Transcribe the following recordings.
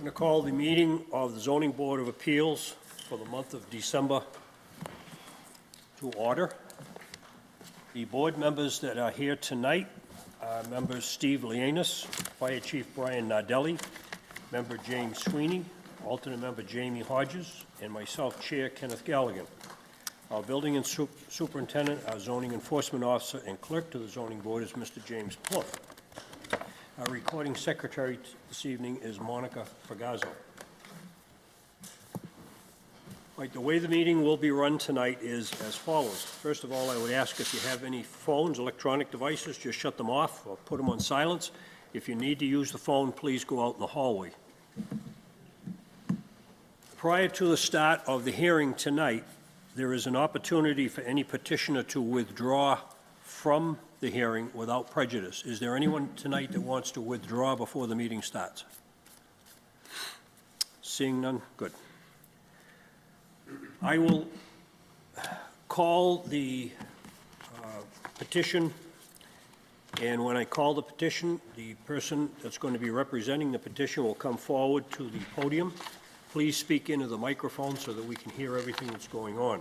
to call the meeting of the Zoning Board of Appeals for the month of December to order. The board members that are here tonight are members Steve Lianis, Fire Chief Brian Nardelli, member James Sweeney, alternate member Jamie Hodges, and myself, Chair Kenneth Galligan. Our building and superintendent, our zoning enforcement officer, and clerk to the zoning board is Mr. James Plump. Our recording secretary this evening is Monica Fagazzo. Right, the way the meeting will be run tonight is as follows. First of all, I would ask if you have any phones, electronic devices, just shut them off or put them on silence. If you need to use the phone, please go out in the hallway. Prior to the start of the hearing tonight, there is an opportunity for any petitioner to withdraw from the hearing without prejudice. Is there anyone tonight that wants to withdraw before the meeting starts? Seeing none, good. I will call the petition, and when I call the petition, the person that's going to be representing the petition will come forward to the podium. Please speak into the microphone so that we can hear everything that's going on.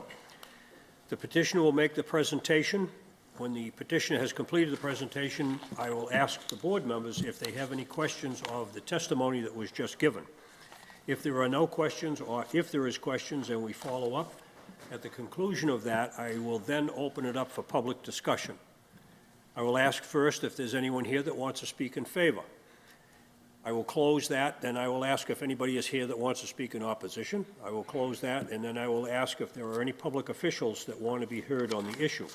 The petitioner will make the presentation. When the petitioner has completed the presentation, I will ask the board members if they have any questions of the testimony that was just given. If there are no questions, or if there is questions and we follow up, at the conclusion of that, I will then open it up for public discussion. I will ask first if there's anyone here that wants to speak in favor. I will close that, then I will ask if anybody is here that wants to speak in opposition. I will close that, and then I will ask if there are any public officials that want to be heard on the issue.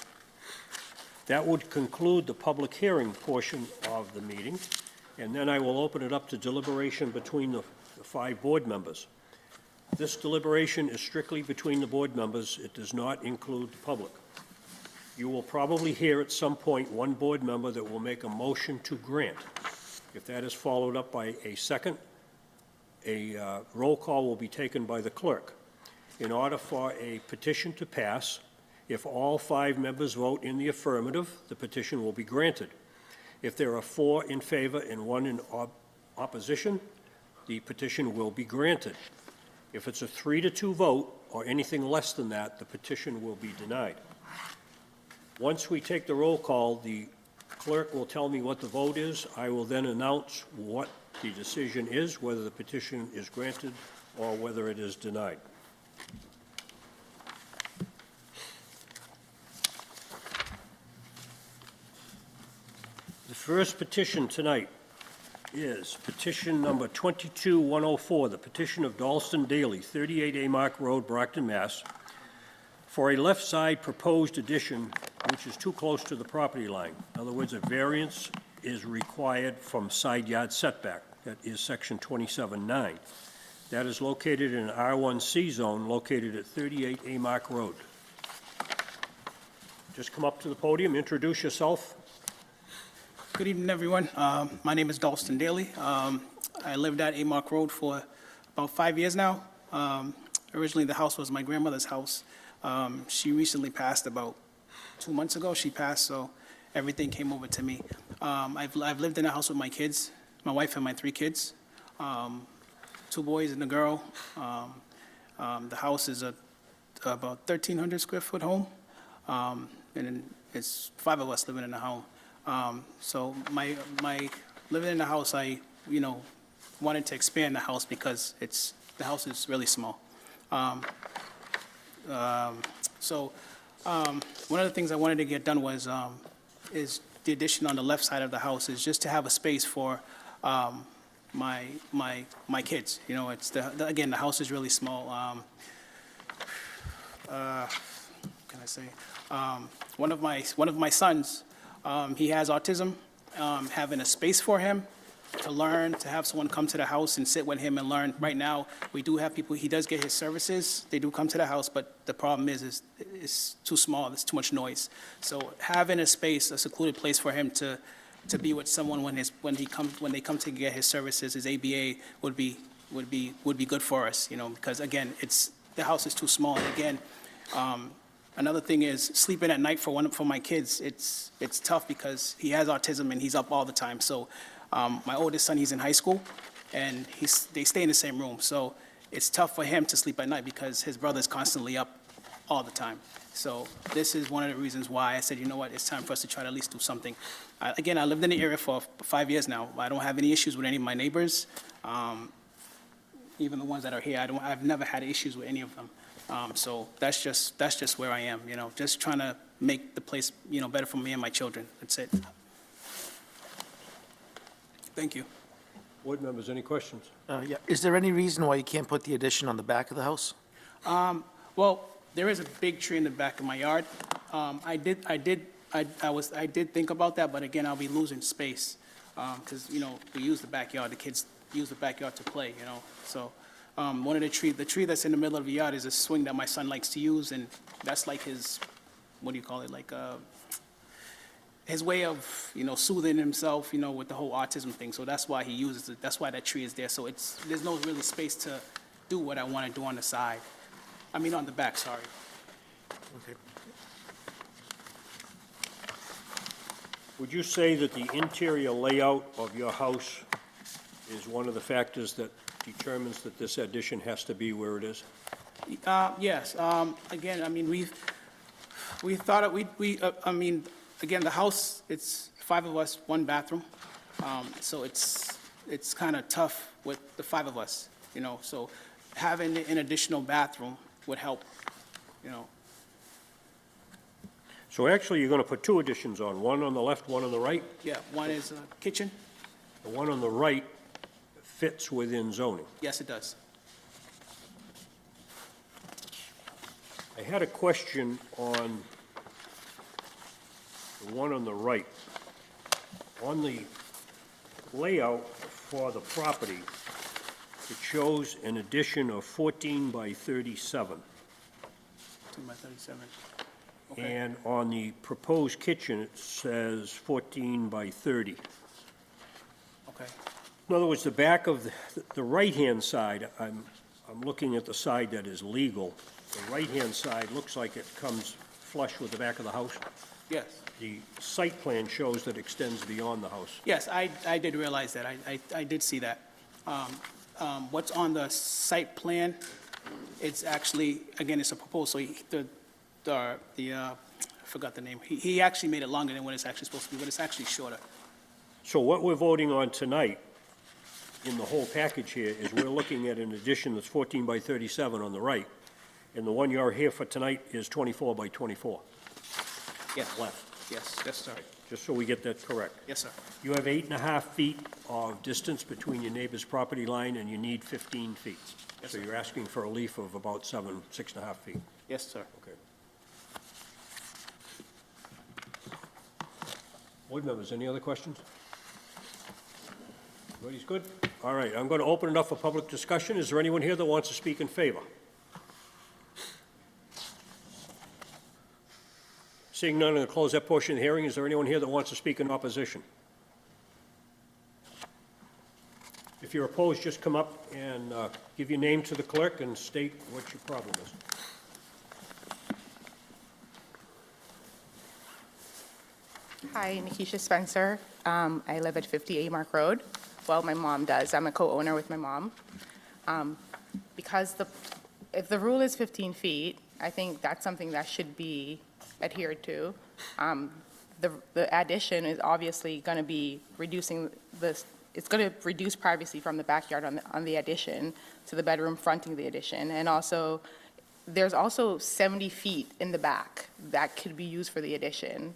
That would conclude the public hearing portion of the meeting, and then I will open it up to deliberation between the five board members. This deliberation is strictly between the board members. It does not include the public. You will probably hear at some point one board member that will make a motion to grant. If that is followed up by a second, a roll call will be taken by the clerk. In order for a petition to pass, if all five members vote in the affirmative, the petition will be granted. If there are 4 in favor and 1 in opposition, the petition will be granted. If it's a 3-2 vote or anything less than that, the petition will be denied. Once we take the roll call, the clerk will tell me what the vote is. I will then announce what the decision is, whether the petition is granted or whether it is denied. The first petition tonight is petition number 22104, the petition of Dalston Daly, 38 Amark Road, Brockton, Mass., for a left side proposed addition which is too close to the property line. In other words, a variance is required from side yard setback. That is section 27.9. That is located in an R1C zone located at 38 Amark Road. Just come up to the podium, introduce yourself. Good evening, everyone. My name is Dalston Daly. I lived at Amark Road for about 5 years now. Originally, the house was my grandmother's house. She recently passed about 2 months ago. She passed, so everything came over to me. I've lived in a house with my kids, my wife and my 3 kids, 2 boys and a girl. The house is about 1,300 square foot home, and it's 5 of us living in the home. So my living in the house, I wanted to expand the house because the house is really small. One of the things I wanted to get done was is the addition on the left side of the house is just to have a space for my kids. It's again, the house is really small. What can I say? One of my sons, he has autism. Having a space for him to learn, to have someone come to the house and sit with him and learn. Right now, we do have people, he does get his services, they do come to the house, but the problem is it's too small, there's too much noise. So having a space, a secluded place for him to be with someone when they come to get his services, his ABA would be good for us, because again, the house is too small. And again, another thing is sleeping at night for my kids. It's tough because he has autism and he's up all the time. So my oldest son, he's in high school. and they stay in the same room. So it's tough for him to sleep at night because his brother's constantly up all the time. So this is one of the reasons why I said, you know what, it's time for us to try to at least do something. Again, I lived in the area for 5 years now. I don't have any issues with any of my neighbors. Even the ones that are here, I've never had issues with any of them. So that's just where I am, you know, just trying to make the place, you know, better for me and my children. That's it. Thank you. Board members, any questions? Yeah, is there any reason why you can't put the addition on the back of the house? Well, there is a big tree in the back of my yard. I did think about that, but again, I'll be losing space, because, you know, we use the backyard, the kids use the backyard to play, you know, so, one of the tree that's in the middle of the yard is a swing that my son likes to use, and that's like his, what do you call it, like, his way of, you know, soothing himself, you know, with the whole autism thing, so that's why he uses it, that's why that tree is there, so there's no really space to do what I want to do on the side. I mean, on the back, sorry. Okay. Would you say that the interior layout of your house is one of the factors that determines that this addition has to be where it is? Yes, again, I mean, we thought, I mean, again, the house, it's 5 of us, 1 bathroom, so it's kind of tough with the 5 of us, you know, so having an additional bathroom would help, you know. So actually, you're going to put 2 additions on, one on the left, one on the right? Yeah, one is a kitchen, The one on the right fits within zoning. yes, it does. I had a question on the one on the right. On the layout for the property, it shows an addition of 14 by 37. 2 by 37. Okay, And on the proposed kitchen, it says 14 by 30. okay, In other words, the back of the right-hand side, I'm looking at the side that is legal. The right-hand side looks like it comes flush with the back of the house. yes. The site plan shows that it extends beyond the house. Yes, I did realize that. I did see that. What's on the site plan, it's actually, again, it's a proposal. I forgot the name. He actually made it longer than what it's actually supposed to be, but it's actually shorter. So what we're voting on tonight in the whole package here is we're looking at an addition that's 14 by 37 on the right, and the one you're here for tonight is 24 by 24 Yes, left, yes, sir. just so we get that correct. Yes, sir. You have 8.5 feet of distance between your neighbor's property line, and you need 15 feet. Yes, So sir. you're asking for a leaf of about 6.5 feet. Yes, sir. Okay. Board members, any other questions? Everybody's good? All right, I'm going to open it up for public discussion. Is there anyone here that wants to speak in favor? Seeing none, I'm going to close that portion of the hearing. Is there anyone here that wants to speak in opposition? If you're opposed, just come up and give your name to the clerk and state what your problem is. Hi, Nikisha Spencer. I live at 50 Amark Road. Well, my mom does. I'm a co-owner with my mom. Because if the rule is 15 feet, I think that's something that should be adhered to. The addition is obviously going to be reducing it's going to reduce privacy from the backyard on the addition to the bedroom fronting the addition. And also, there's also 70 feet in the back that could be used for the addition,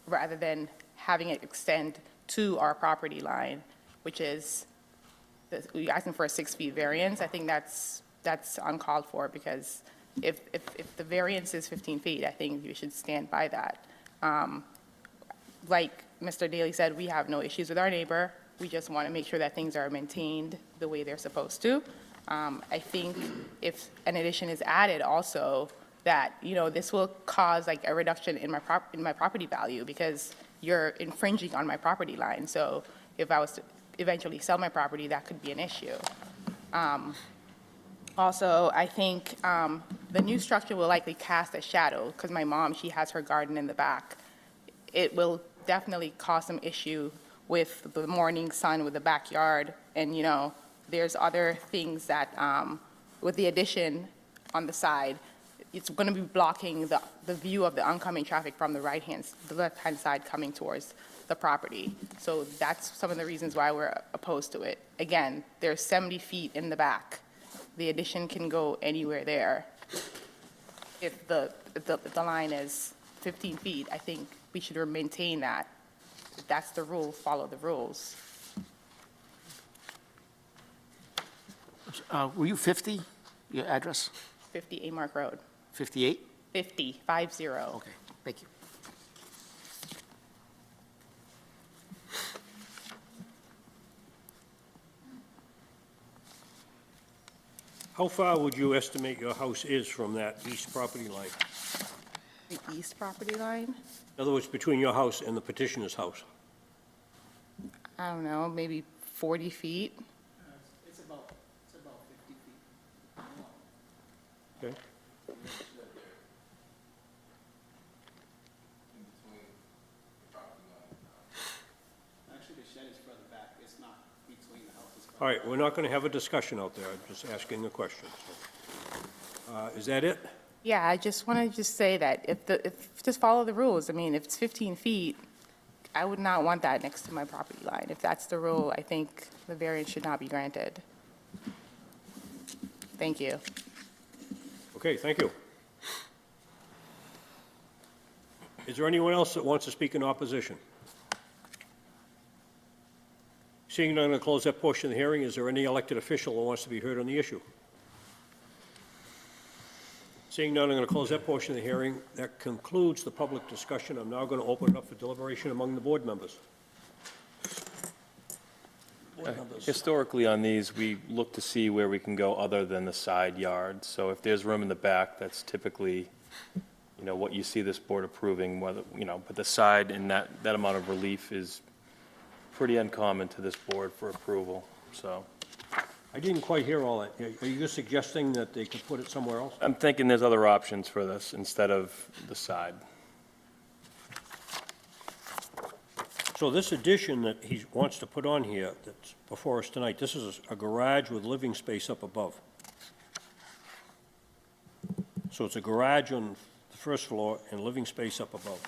rather than having it extend to our property line, which is, we're asking for a 6-feet variance. I think that's uncalled for, because if the variance is 15 feet, I think you should stand by that. Like Mr. Daly said, we have no issues with our neighbor. We just want to make sure that things are maintained the way they're supposed to. I think if an addition is added also, that, you know, this will cause like a reduction in my property value, because you're infringing on my property line. So if I was to eventually sell my property, that could be an issue. Also, I think the new structure will likely cast a shadow, because my mom, she has her garden in the back. It will definitely cause some issue with the morning sun with the backyard, and, you know, there's other things that, with the addition on the side, it's going to be blocking the view of the oncoming traffic from the left-hand side coming towards the property. So that's some of the reasons why we're opposed to it. Again, there's 70 feet in the back. The addition can go anywhere there. If the line is 15 feet, I think we should maintain that. If that's the rule, follow the rules. Were you 50, your address? 50 Amark Road. 58? 50. Okay, thank you. How far would you estimate your house is from that east property line? The east property line? In other words, between your house and the petitioner's house? I don't know, maybe 40 feet? It's about 50 feet. Okay. Actually, the shed is further back. It's not between the houses. All right, we're not going to have a discussion out there. I'm just asking a question. So, is that it? Yeah, I just want to just say that just follow the rules. I mean, if it's 15 feet, I would not want that next to my property line. If that's the rule, I think the variance should not be granted. Thank you. Okay, thank you. Is there anyone else that wants to speak in opposition? Seeing none, I'm going to close that portion of the hearing. Is there any elected official who wants to be heard on the issue? Seeing none, I'm going to close that portion of the hearing. That concludes the public discussion. I'm now going to open it up for deliberation among the board members. Board members. Historically, on these, we look to see where we can go other than the side yard. So if there's room in the back, that's typically, what you see this board approving, whether, but the side and that amount of relief is pretty uncommon to this board for approval, so. I didn't quite hear all that. Are you suggesting that they could put it somewhere else? I'm thinking there's other options for this instead of the side. So this addition that he wants to put on here that's before us tonight, this is a garage with living space up above. So it's a garage on the first floor and living space up above.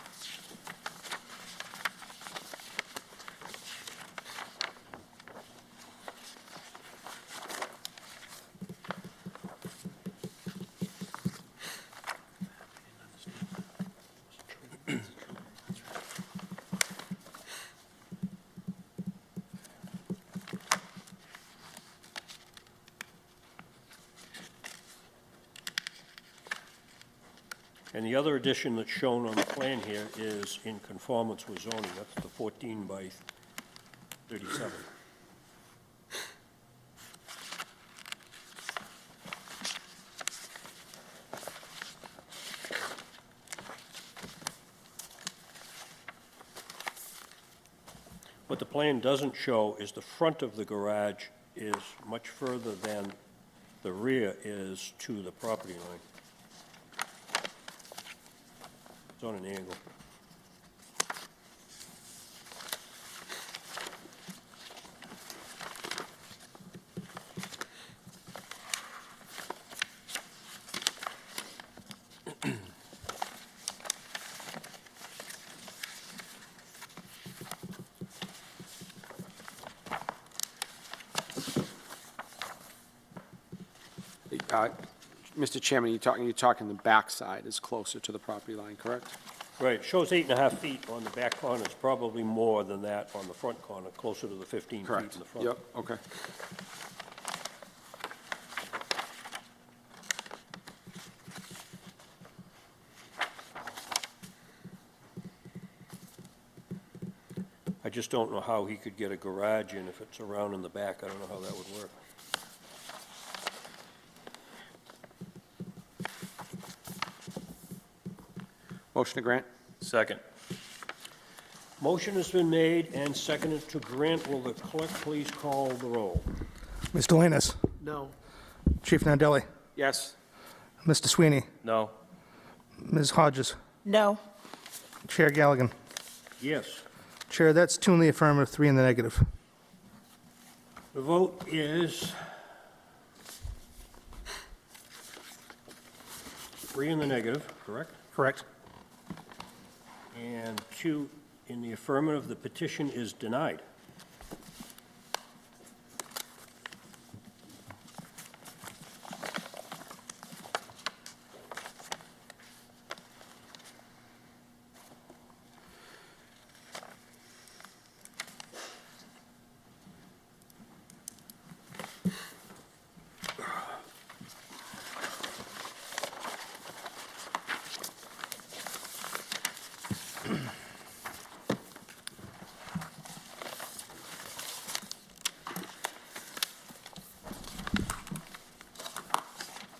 And the other addition that's shown on the plan here is in conformance with zoning. That's the 14 by 37. What the plan doesn't show is the front of the garage is much further than the rear is to the property line. It's on an angle. Mr. Chairman, you're talking the backside is closer to the property line, correct? Right, it shows 8.5 feet on the back corner. It's probably more than that on the front corner, closer to the 15 feet Correct. in the front. Yep, okay. I just don't know how he could get a garage in if it's around in the back. I don't know how that would work. Motion to grant? Second. Motion has been made and seconded to grant. Will the clerk please call the roll? Mr. Delanus, No. Chief Nardelli, Yes. Mr. Sweeney, No. Ms. Hodges, No. Chair Galligan. Yes. Chair, that's 2 in the affirmative, 3 in the negative. The vote is 3 in the negative, correct? Correct. And 2 in the affirmative. The petition is denied.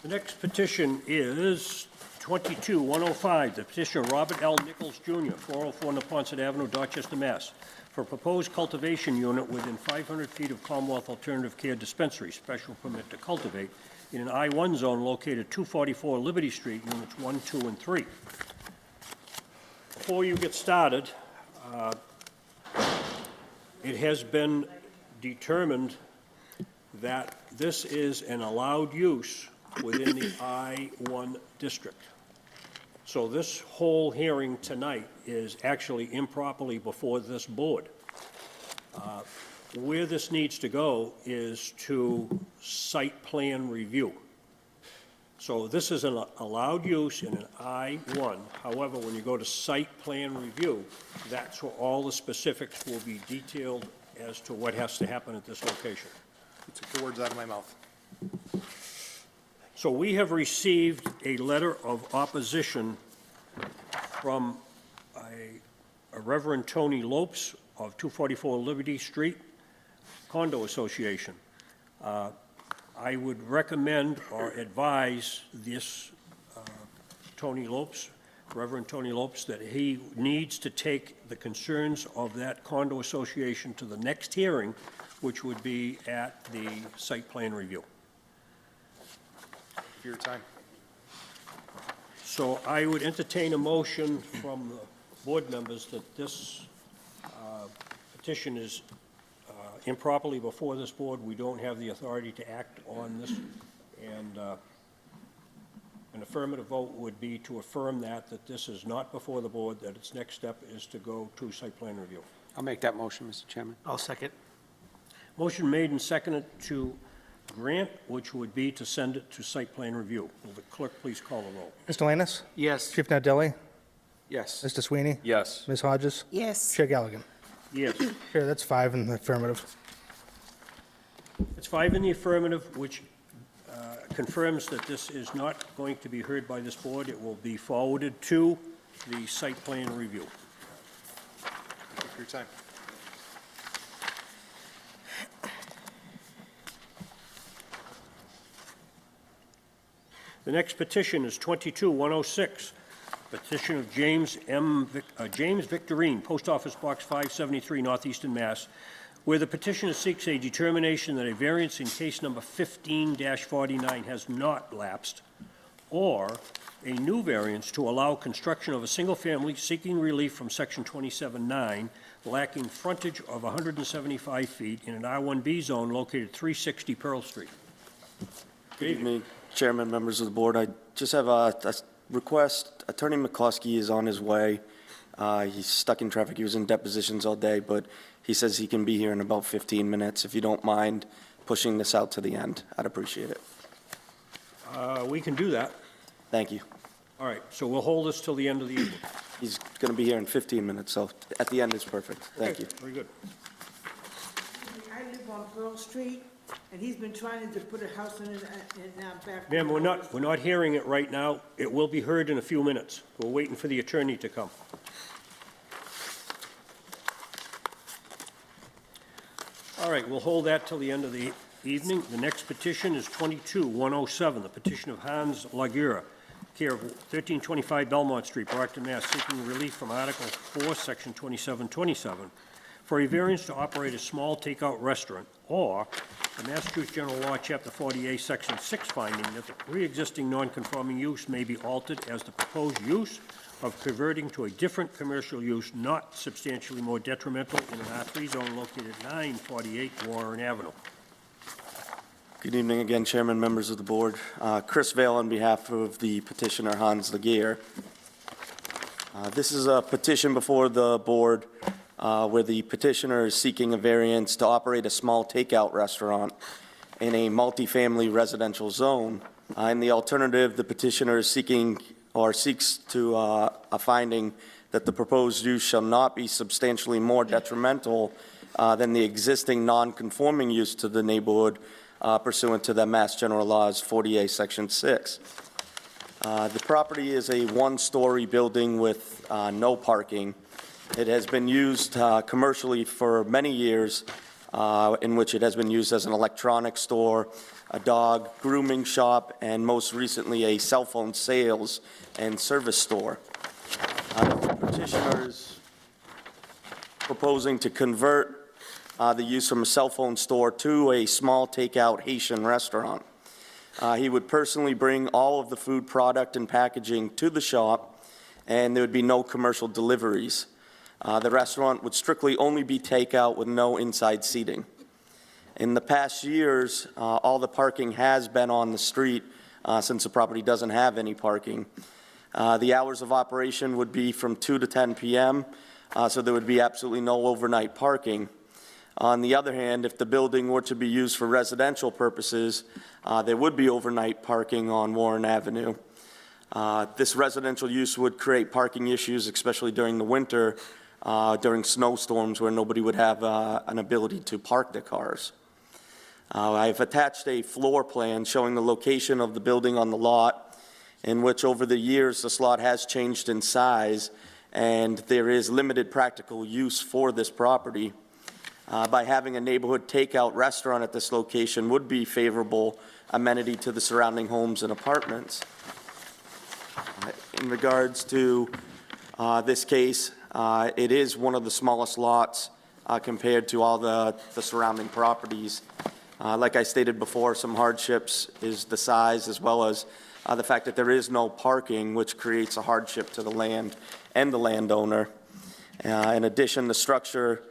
The next petition is 22-105, the petition of Robert L. Nichols Jr., 404 Neponset Avenue, Dorchester, Mass., for a proposed cultivation unit within 500 feet of Commonwealth Alternative Care Dispensary, special permit to cultivate, in an I-1 zone located at 244 Liberty Street, units 1, 2, and 3. Before you get started, it has been determined that this is an allowed use within the I-1 district. So this whole hearing tonight is actually improperly before this board. Where this needs to go is to site plan review. So this is an allowed use in an I-1. However, when you go to site plan review, that's where all the specifics will be detailed as to what has to happen at this location. You took the words out of my mouth. So we have received a letter of opposition from a Reverend Tony Lopes of 244 Liberty Street Condo Association. I would recommend or advise this Tony Lopes, Reverend Tony Lopes, that he needs to take the concerns of that condo association to the next hearing, which would be at the site plan review. For your time. So I would entertain a motion from the board members that this petition is improperly before this board. We don't have the authority to act on this, and an affirmative vote would be to affirm that this is not before the board, that its next step is to go to site plan review. I'll make that motion, Mr. Chairman. I'll second. Motion made and seconded to grant, which would be to send it to site plan review. Will the clerk please call the roll? Mr. Lannis? Yes. Chief Nardelli? Yes. Mr. Sweeney? Yes. Ms. Hodges? Yes. Chair Galligan? Yes. Chair, that's 5 in the affirmative. It's 5 in the affirmative, which confirms that this is not going to be heard by this board. It will be forwarded to the site plan review. Thank you for your time. The next petition is 22-106, petition of James Victorine, Post Office Box 573, Northeastern Mass., where the petitioner seeks a determination that a variance in case number 15-49 has not lapsed, or a new variance to allow construction of a single family seeking relief from Section 27-9, lacking frontage of 175 feet in an R1B zone located 360 Pearl Street. Good evening, Chairman, members of the board. I just have a request. Attorney McCloskey is on his way. He's stuck in traffic. He was in depositions all day, but he says he can be here in about 15 minutes. If you don't mind pushing this out to the end, I'd appreciate it. We can do that. Thank you. All right, so we'll hold this till the end of the evening. He's going to be here in 15 minutes, so at the end is perfect. Thank Okay, you. very good. I live on Pearl Street, and he's been trying to put a house in our back. Ma'am, we're not hearing it right now. It will be heard in a few minutes. We're waiting for the attorney to come. All right, we'll hold that till the end of the evening. The next petition is 22-107, the petition of Hans Lagura, care of 1325 Belmont Street, Brockton, Mass., seeking relief from Article 4, Section 2727, for a variance to operate a small takeout restaurant, or the Massachusetts General Law, Chapter 48, Section 6, finding that the pre-existing non-conforming use may be altered as the proposed use of converting to a different commercial use not substantially more detrimental in an R3 zone located at 948 Warren Avenue. Good evening again, Chairman, members of the board. Chris Vale on behalf of the petitioner Hans Laguerre. This is a petition before the board where the petitioner is seeking a variance to operate a small takeout restaurant in a multifamily residential zone. In the alternative, the petitioner is seeking or seeks to a finding that the proposed use shall not be substantially more detrimental than the existing non-conforming use to the neighborhood pursuant to the Mass General Laws 40A Section 6. The property is a one-story building with no parking. It has been used commercially for many years, in which it has been used as an electronics store, a dog grooming shop, and most recently a cell phone sales and service store. The petitioner is proposing to convert the use from a cell phone store to a small takeout Haitian restaurant. He would personally bring all of the food product and packaging to the shop, and there would be no commercial deliveries. The restaurant would strictly only be takeout with no inside seating. In the past years, all the parking has been on the street since the property doesn't have any parking. The hours of operation would be from 2 to 10 p.m., so there would be absolutely no overnight parking. On the other hand, if the building were to be used for residential purposes, there would be overnight parking on Warren Avenue. This residential use would create parking issues, especially during the winter, during snowstorms where nobody would have an ability to park their cars. I've attached a floor plan showing the location of the building on the lot, in which over the years this lot has changed in size and there is limited practical use for this property. By having a neighborhood takeout restaurant at this location would be favorable amenity to the surrounding homes and apartments. In regards to this case, it is one of the smallest lots compared to all the surrounding properties. Like I stated before, some hardships is the size as well as the fact that there is no parking, which creates a hardship to the land and the landowner. In addition, the structure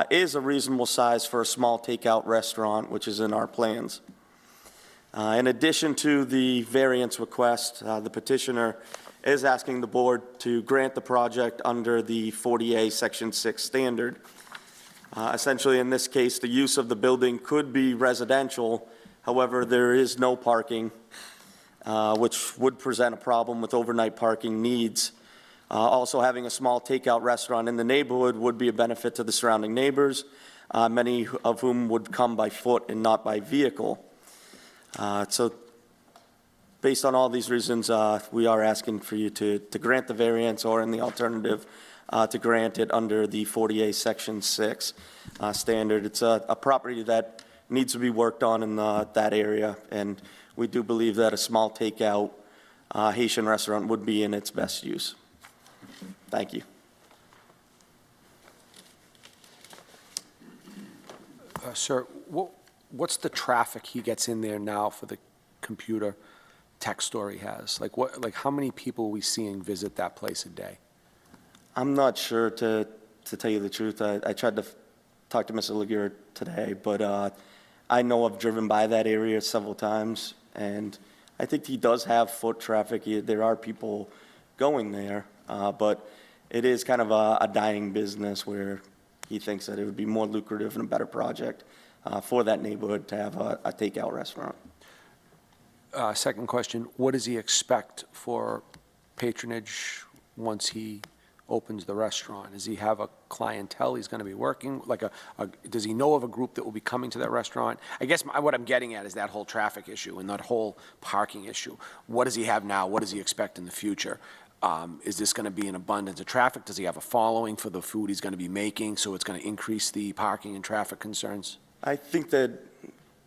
is a reasonable size for a small takeout restaurant, which is in our plans. In addition to the variance request, the petitioner is asking the board to grant the project under the 40A Section 6 standard. Essentially, in this case, the use of the building could be residential. However, there is no parking, which would present a problem with overnight parking needs. Also, having a small takeout restaurant in the neighborhood would be a benefit to the surrounding neighbors, many of whom would come by foot and not by vehicle. So based on all these reasons, we are asking for you to grant the variance, or in the alternative, to grant it under the 40A Section 6 standard. It's a property that needs to be worked on in that area, and we do believe that a small takeout Haitian restaurant would be in its best use. Thank you. Sir, what's the traffic he gets in there now for the computer tech store he has? Like how many people are we seeing visit that place a day? I'm not sure, to tell you the truth. I tried to talk to Mr. Laguerre today, but I know I've driven by that area several times, and I think he does have foot traffic. There are people going there, but it is kind of a dying business where he thinks that it would be more lucrative and a better project for that neighborhood to have a takeout restaurant. Second question, what does he expect for patronage once he opens the restaurant? Does he have a clientele he's going to be working, like does he know of a group that will be coming to that restaurant? I guess what I'm getting at is that whole traffic issue and that whole parking issue. What does he have now? What does he expect in the future? Is this going to be an abundance of traffic? Does he have a following for the food he's going to be making, so it's going to increase the parking and traffic concerns? I think that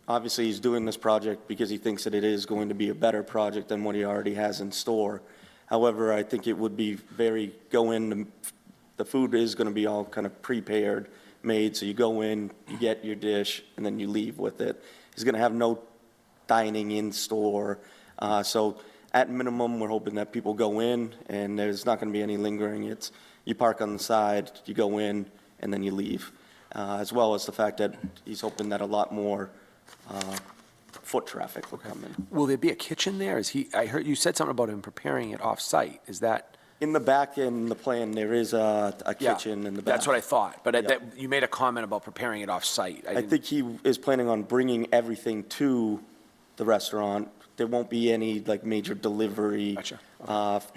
obviously he's doing this project because he thinks that it is going to be a better project than what he already has in store. However, I think it would be the food is going to be all kind of prepared, made, so you go in, you get your dish, and then you leave with it. He's going to have no dining in store, so at minimum, we're hoping that people go in and there's not going to be any lingering. It's you park on the side, you go in, and then you leave. As well as the fact that he's hoping that a lot more foot traffic would come in. Will there be a kitchen there? I heard you said something about him preparing it off-site. Is that? In the back, in the plan, there is a Yeah, kitchen in the back. That's what I thought, but Yeah. you made a comment about preparing it off-site. I think he is planning on bringing everything to the restaurant. There won't be any, like, major delivery Gotcha.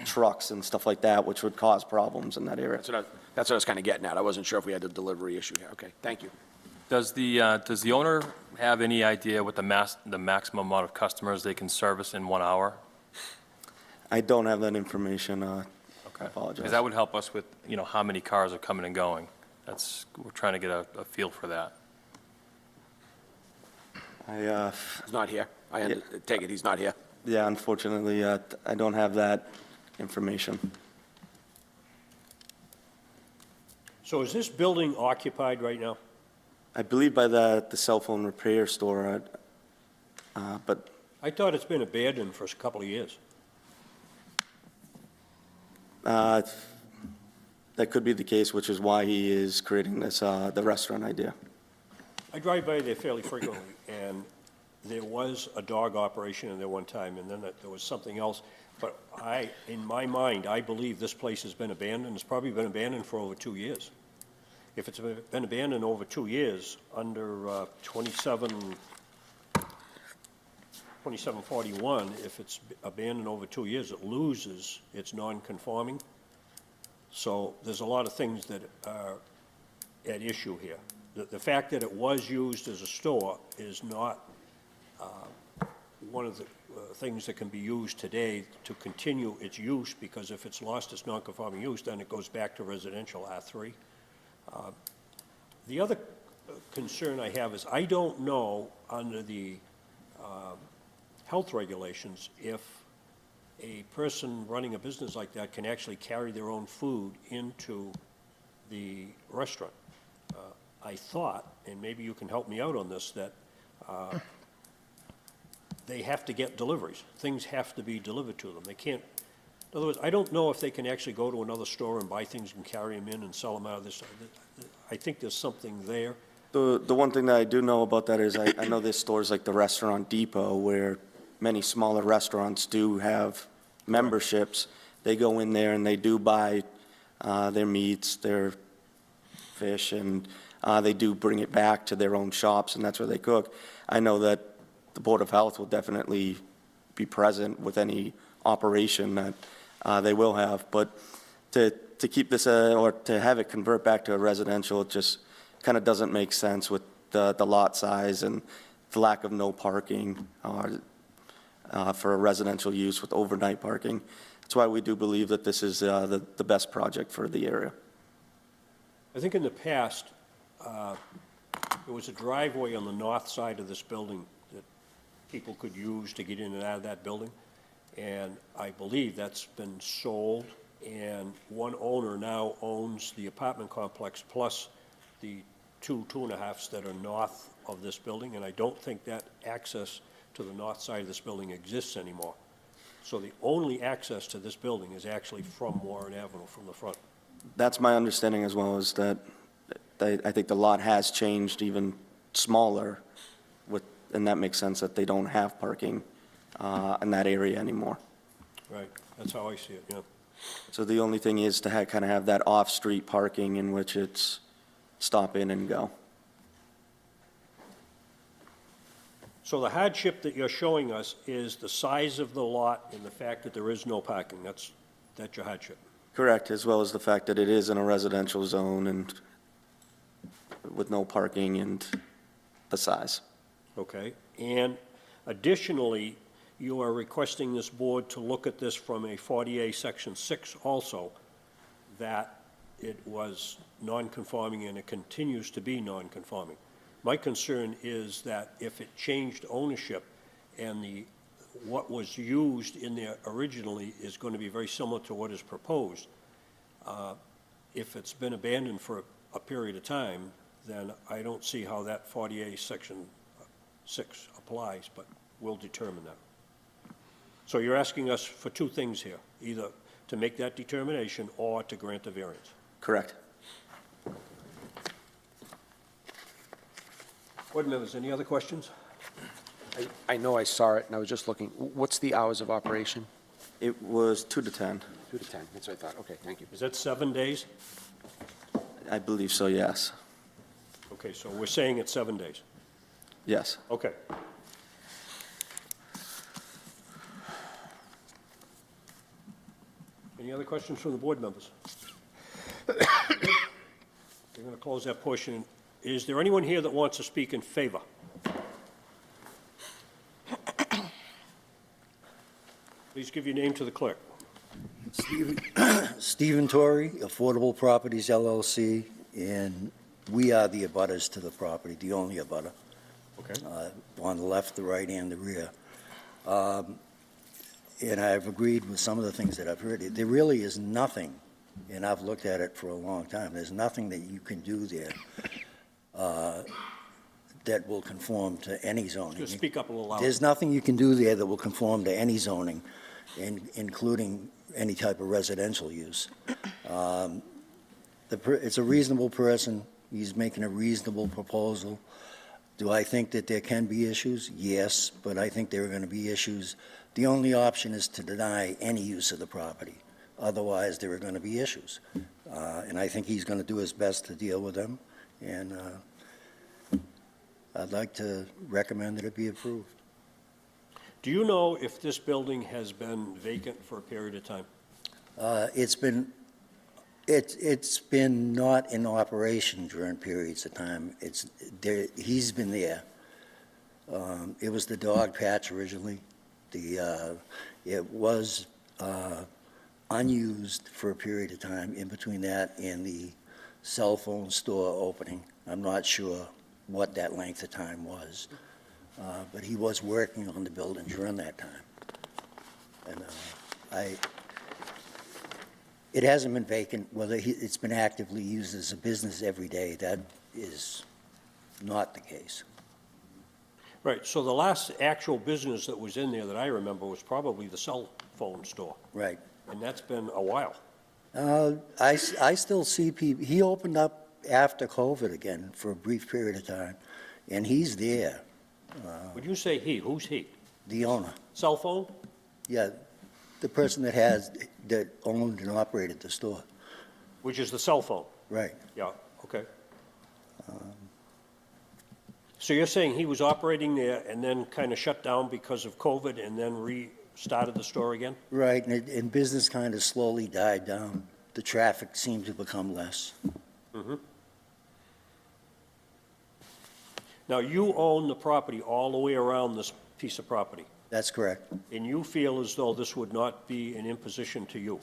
trucks and stuff like that, which would cause problems in that area. That's what I was kind of getting at. I wasn't sure if we had a delivery issue here. Okay, thank you. Does the owner have any idea what the maximum amount of customers they can service in 1 hour? I don't have that information. I Okay. apologize. Because that would help us with, how many cars are coming and going. We're trying to get a feel for that. He's not here. Take it, he's not here. Yeah, unfortunately, I don't have that information. So is this building occupied right now? I believe by the cell phone repair store, but I thought it's been abandoned for a couple of years. that could be the case, which is why he is creating this, the restaurant idea. I drive by there fairly frequently, and there was a dog operation in there one time, and then there was something else. But in my mind, I believe this place has been abandoned. It's probably been abandoned for over 2 years. If it's been abandoned over 2 years, under 2741, if it's abandoned over 2 years, it loses its non-conforming. So there's a lot of things that are at issue here. The fact that it was used as a store is not one of the things that can be used today to continue its use, because if it's lost its non-conforming use, then it goes back to residential R3. The other concern I have is I don't know, under the health regulations, if a person running a business like that can actually carry their own food into the restaurant. I thought, and maybe you can help me out on this, that they have to get deliveries. Things have to be delivered to them. They can't, in other words, I don't know if they can actually go to another store and buy things and carry them in and sell them out of this. I think there's something there. The one thing that I do know about that is I know there's stores like the Restaurant Depot where many smaller restaurants do have memberships. They go in there and they do buy their meats, their fish, and they do bring it back to their own shops, and that's where they cook. I know that the Board of Health will definitely be present with any operation that they will have, but to keep this, or to have it convert back to a residential, it just kind of doesn't make sense with the lot size and the lack of no parking for a residential use with overnight parking. That's why we do believe that this is the best project for the area. I think in the past, there was a driveway on the north side of this building that people could use to get in and out of that building, and I believe that's been sold, and one owner now owns the apartment complex plus the two and a halves that are north of this building, and I don't think that access to the north side of this building exists anymore. So the only access to this building is actually from Warren Avenue, from the front. That's my understanding as well, is that I think the lot has changed even smaller, and that makes sense that they don't have parking in that area anymore. Right, that's how I see it, yeah. So the only thing is to kind of have that off-street parking in which it's stop in and go. So the hardship that you're showing us is the size of the lot and the fact that there is no parking. That's your hardship. Correct, as well as the fact that it is in a residential zone and with no parking and the size. Okay? And additionally, you are requesting this board to look at this from a 40A Section 6 also, that it was non-conforming and it continues to be non-conforming. My concern is that if it changed ownership and what was used in there originally is going to be very similar to what is proposed, if it's been abandoned for a period of time, then I don't see how that 40A Section 6 applies, but we'll determine that. So you're asking us for two things here, either to make that determination or to grant the variance. Correct. Board members, any other questions? I know I saw it, and I was just looking, what's the hours of operation? It was 2 to 10. 2 to 10, that's what I thought, okay, thank you. Is that 7 days? I believe so, yes. Okay, so we're saying it's 7 days. Yes. Okay. Any other questions from the board members? We're going to close that portion. Is there anyone here that wants to speak in favor? Please give your name to the clerk. Stephen Torrey, Affordable Properties LLC, and we are the abutters to the property, the only abutter, Okay. on the left, the right, and the rear. And I've agreed with some of the things that I've heard. There really is nothing, and I've looked at it for a long time, there's nothing that you can do there that will conform to any zoning. Just speak up a little louder. There's nothing you can do there that will conform to any zoning, including any type of residential use. It's a reasonable person. He's making a reasonable proposal. Do I think that there can be issues? Yes, but I think there are going to be issues. The only option is to deny any use of the property. Otherwise, there are going to be issues. And I think he's going to do his best to deal with them. And I'd like to recommend that it be approved. Do you know if this building has been vacant for a period of time? It's been not in operation during periods of time. He's been there. It was the dog patch originally. It was unused for a period of time in between that and the cell phone store opening. I'm not sure what that length of time was, but he was working on the building during that time. And it hasn't been vacant. Whether it's been actively used as a business every day, that is not the case. Right, so the last actual business that was in there that I remember was probably the cell phone store, Right. and that's been a while. I still see people, he opened up after COVID again for a brief period of time, and he's there, Would you say he? Who's he? the owner. Cell phone? Yeah, the person that owned and operated the store. Which is the cell phone? Right. Yeah, okay. So you're saying he was operating there and then kind of shut down because of COVID and then restarted the store again? Right, and business kind of slowly died down. The traffic seemed to become less. Mm-hmm. Now, you own the property all the way around this piece of property, That's correct. and you feel as though this would not be an imposition to you?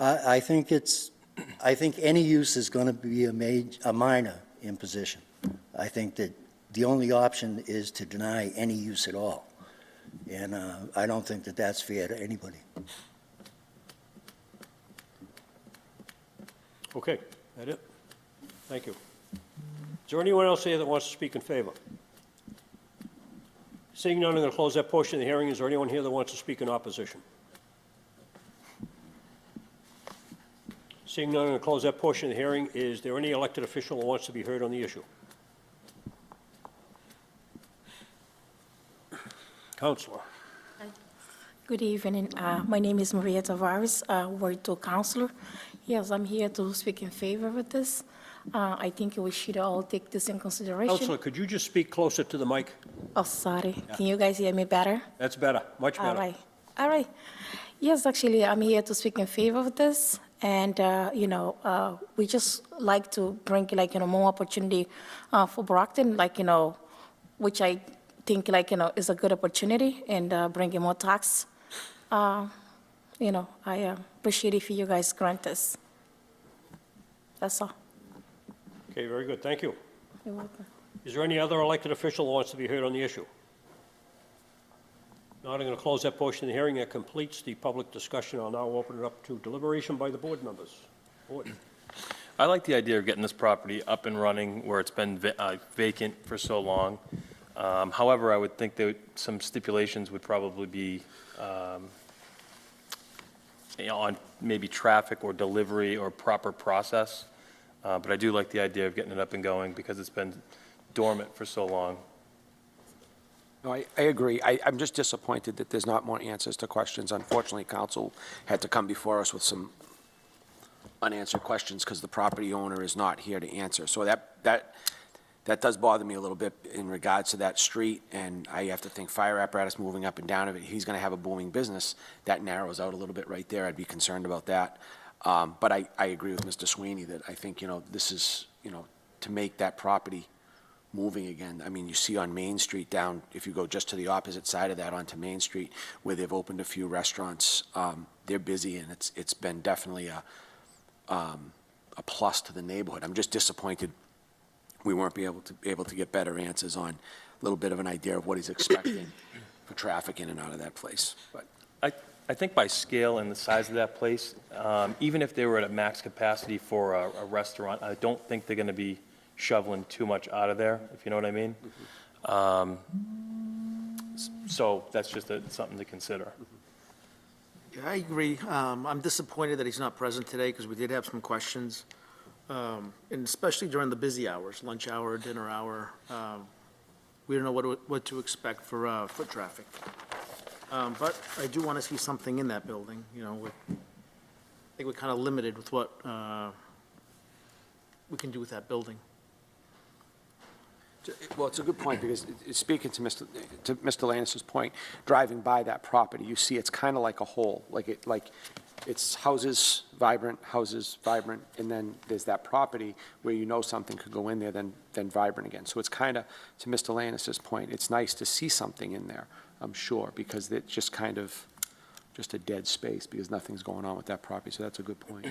I think any use is going to be a minor imposition. I think that the only option is to deny any use at all. And I don't think that that's fair to anybody. Okay, that it? Thank you. Is there anyone else here that wants to speak in favor? Seeing none, I'm going to close that portion of the hearing. Is there anyone here that wants to speak in opposition? Seeing none, I'm going to close that portion of the hearing. Is there any elected official who wants to be heard on the issue? Counselor. Good evening. My name is Maria Tavares, Ward 2 Counselor. Yes, I'm here to speak in favor of this. I think we should all take this in consideration. Counselor, could you just speak closer to the mic? Oh, sorry. Can you guys hear me better? That's better, much better. All right. All right. Yes, actually, I'm here to speak in favor of this. And, we just like to bring, more opportunity for Brockton, which I think, is a good opportunity and bringing more tax. I appreciate if you guys grant this. That's all. Okay, very good, thank you. You're welcome. Is there any other elected official who wants to be heard on the issue? Not, I'm going to close that portion of the hearing. That completes the public discussion. I'll now open it up to deliberation by the board members. Board. I like the idea of getting this property up and running where it's been vacant for so long. However, I would think that some stipulations would probably be on maybe traffic or delivery or proper process. But I do like the idea of getting it up and going because it's been dormant for so long. No, I agree. I'm just disappointed that there's not more answers to questions. Unfortunately, council had to come before us with some unanswered questions because the property owner is not here to answer. So that does bother me a little bit in regards to that street, and I have to think fire apparatus moving up and down of it. He's going to have a booming business. That narrows out a little bit right there. I'd be concerned about that. But I agree with Mr. Sweeney that I think, this is, to make that property moving again. I mean, you see on Main Street down, if you go just to the opposite side of that onto Main Street, where they've opened a few restaurants, they're busy, and it's been definitely a plus to the neighborhood. I'm just disappointed we weren't able to get better answers on a little bit of an idea of what he's expecting for traffic in and out of that place. But I think by scale and the size of that place, even if they were at a max capacity for a restaurant, I don't think they're going to be shoveling too much out of there, if you know what I mean. So that's just something to consider. Yeah, I agree. I'm disappointed that he's not present today because we did have some questions. And especially during the busy hours, lunch hour, dinner hour. We don't know what to expect for foot traffic. But I do want to see something in that building, I think we're kind of limited with what we can do with that building. Well, it's a good point, because speaking to Mr. Lannis's point, driving by that property, you see it's kind of like a whole, like it's houses, vibrant, and then there's that property where something could go in there, then vibrant again. So it's kind of, to Mr. Lannis's point, it's nice to see something in there, I'm sure, because it's just kind of just a dead space, because nothing's going on with that property, so that's a good point.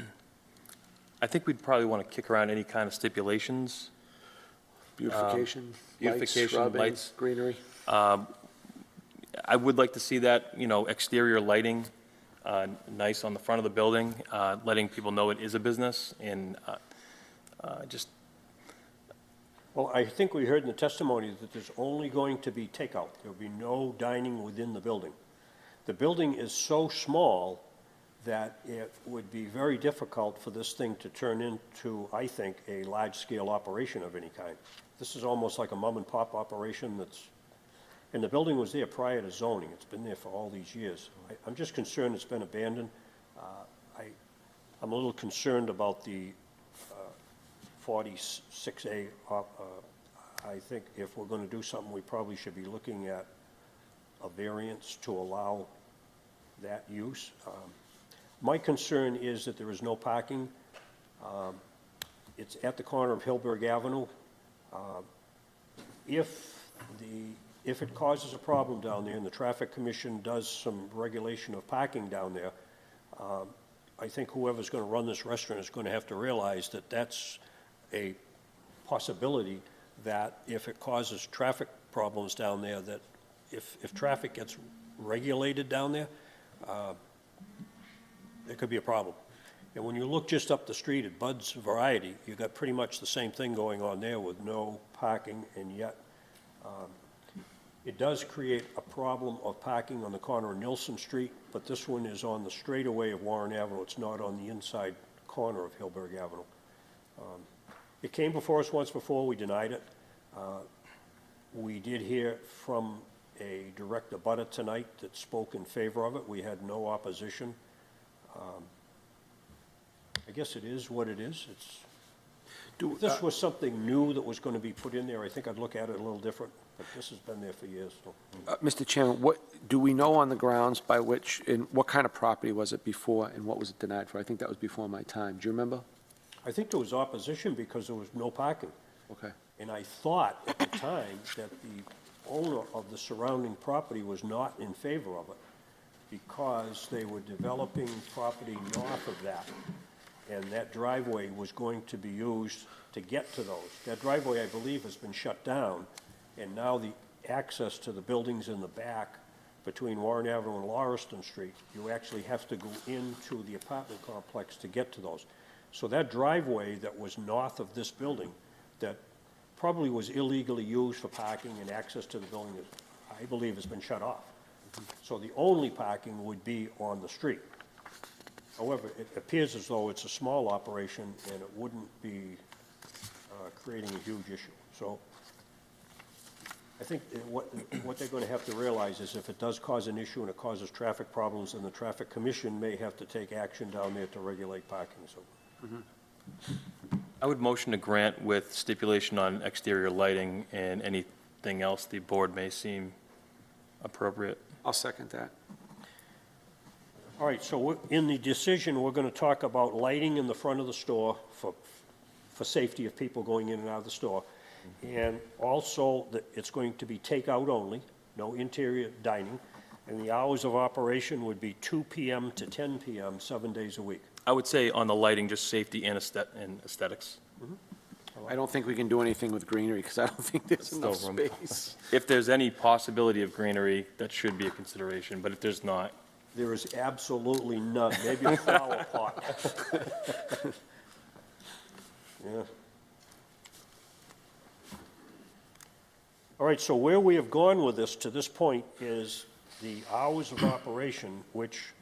I think we'd probably want to kick around any kind of stipulations. Beautification, beautification, lights, lights. shrubs, greenery. I would like to see that, exterior lighting, nice on the front of the building, letting people know it is a business, and just, Well, I think we heard in the testimony that there's only going to be takeout. There'll be no dining within the building. The building is so small that it would be very difficult for this thing to turn into, I think, a large-scale operation of any kind. This is almost like a mom-and-pop operation and the building was there prior to zoning. It's been there for all these years. I'm just concerned it's been abandoned. I'm a little concerned about the 46A. I think if we're going to do something, we probably should be looking at a variance to allow that use. My concern is that there is no parking. It's at the corner of Hillberg Avenue. If it causes a problem down there and the Traffic Commission does some regulation of parking down there, I think whoever's going to run this restaurant is going to have to realize that that's a possibility, that if it causes traffic problems down there, that if traffic gets regulated down there, there could be a problem. And when you look just up the street at Bud's Variety, you've got pretty much the same thing going on there with no parking, and yet it does create a problem of parking on the corner of Nilsson Street, but this one is on the straightaway of Warren Avenue. It's not on the inside corner of Hillberg Avenue. It came before us once before. We denied it. We did hear from a direct abutter tonight that spoke in favor of it. We had no opposition. I guess it is what it is. If this was something new that was going to be put in there, I think I'd look at it a little different, but this has been there for years. So. Mr. Chairman, do we know on the grounds by which, and what kind of property was it before, and what was it denied for? I think that was before my time. Do you remember? I think there was opposition because there was no parking. Okay. And I thought at the time that the owner of the surrounding property was not in favor of it because they were developing property north of that. And that driveway was going to be used to get to those. That driveway, I believe, has been shut down, and now the access to the buildings in the back between Warren Avenue and Lauriston Street, you actually have to go into the apartment complex to get to those. So that driveway that was north of this building, that probably was illegally used for parking and access to the building, I believe has been shut off. So the only parking would be on the street. However, it appears as though it's a small operation and it wouldn't be creating a huge issue. So I think that what they're going to have to realize is if it does cause an issue and it causes traffic problems, then the Traffic Commission may have to take action down there to regulate parking, so. I would motion to grant with stipulation on exterior lighting and anything else the board may seem appropriate. I'll second that. All right, so in the decision, we're going to talk about lighting in the front of the store for safety of people going in and out of the store. And also that it's going to be takeout only, no interior dining. And the hours of operation would be 2 PM to 10 PM, 7 days a week. I would say on the lighting, just safety and aesthetics. I don't think we can do anything with greenery, because I don't think there's enough Still room. space. If there's any possibility of greenery, that should be a consideration, but if there's not, There is absolutely none, maybe a flower pot. Yeah. All right, so where we have gone with this to this point is the hours of operation, which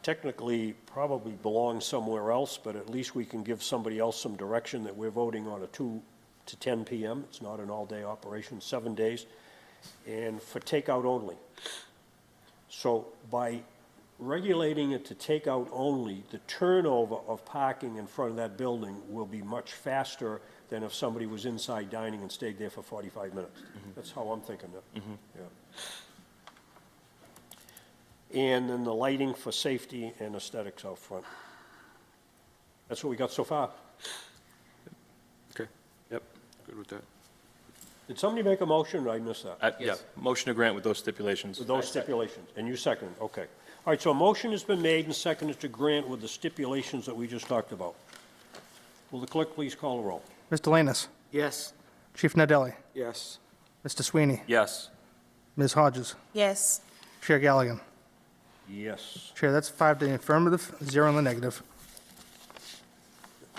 technically probably belong somewhere else, but at least we can give somebody else some direction that we're voting on a 2 to 10 PM. It's not an all-day operation, 7 days, and for takeout only. So by regulating it to takeout only, the turnover of parking in front of that building will be much faster than if somebody was inside dining and stayed there for 45 minutes. That's how I'm thinking of it. Yeah. And then the lighting for safety and aesthetics out front. That's what we got so far. Okay, yep, good with that. Did somebody make a motion, or I missed that? yeah, motion to grant with those stipulations. With those stipulations, and you seconded, okay. All right, so a motion has been made and seconded to grant with the stipulations that we just talked about. Will the clerk please call the roll? Mr. Lanus, Yes. Chief Nadelli, Yes. Mr. Sweeney, Yes. Ms. Hodges, Yes. Chair Galligan. Yes. Chair, that's 5 to the affirmative, 0 in the negative.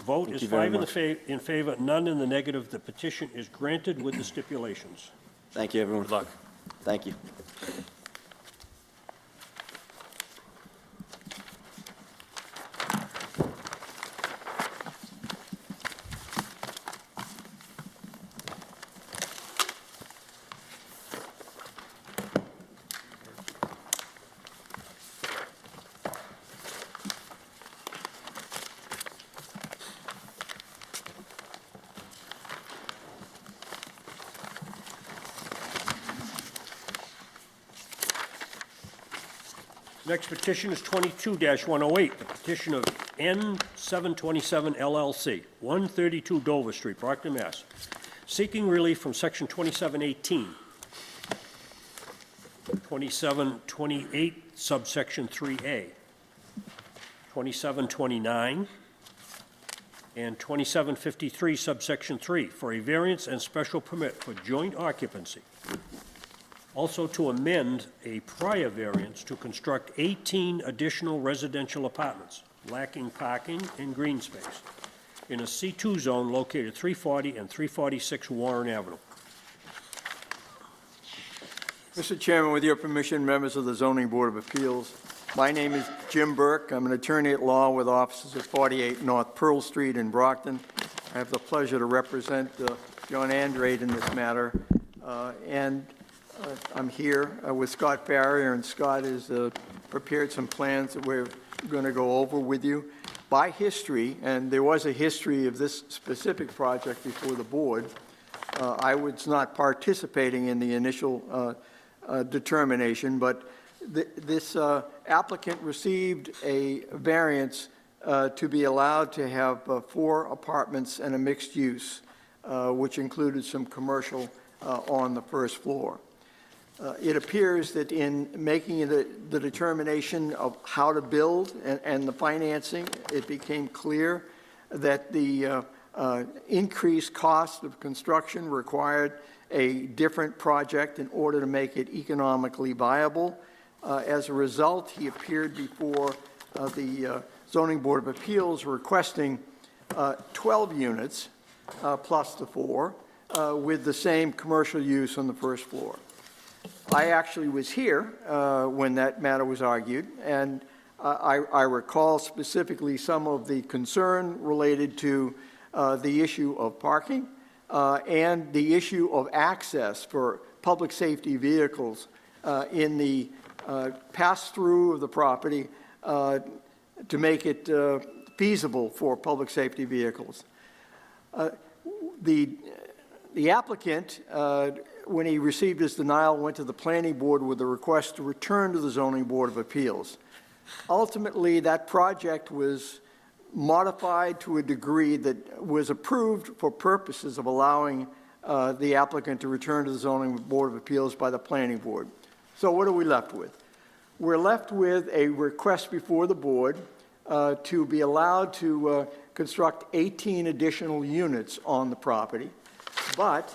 Vote Thank is you very 5 much. in favor, none in the negative. The petition is granted with the stipulations. Thank you, everyone. Good luck. Thank you. Next petition is 22-108, the petition of N727 LLC, 132 Dover Street, Brockton, Mass., seeking relief from Section 2718, 2728, subsection 3A, 2729, and 2753, subsection 3, for a variance and special permit for joint occupancy. Also to amend a prior variance to construct 18 additional residential apartments lacking parking and green space in a C2 zone located 340 and 346 Warren Avenue. Mr. Chairman, with your permission, members of the Zoning Board of Appeals, my name is Jim Burke. I'm an attorney at law with offices at 48 North Pearl Street in Brockton. I have the pleasure to represent John Andrade in this matter, and I'm here with Scott Farrier, and Scott has prepared some plans that we're going to go over with you. By history, and there was a history of this specific project before the board, I was not participating in the initial determination, but this applicant received a variance to be allowed to have 4 apartments and a mixed use, which included some commercial on the first floor. It appears that in making the determination of how to build and the financing, it became clear that the increased cost of construction required a different project in order to make it economically viable. As a result, he appeared before the Zoning Board of Appeals requesting 12 units plus the 4 with the same commercial use on the first floor. I actually was here when that matter was argued, and I recall specifically some of the concern related to the issue of parking, and the issue of access for public safety vehicles in the pass-through of the property to make it feasible for public safety vehicles. The applicant, when he received his denial, went to the planning board with a request to return to the zoning board of appeals. Ultimately, that project was modified to a degree that was approved for purposes of allowing the applicant to return to the zoning board of appeals by the planning board. So what are we left with? We're left with a request before the board to be allowed to construct 18 additional units on the property. But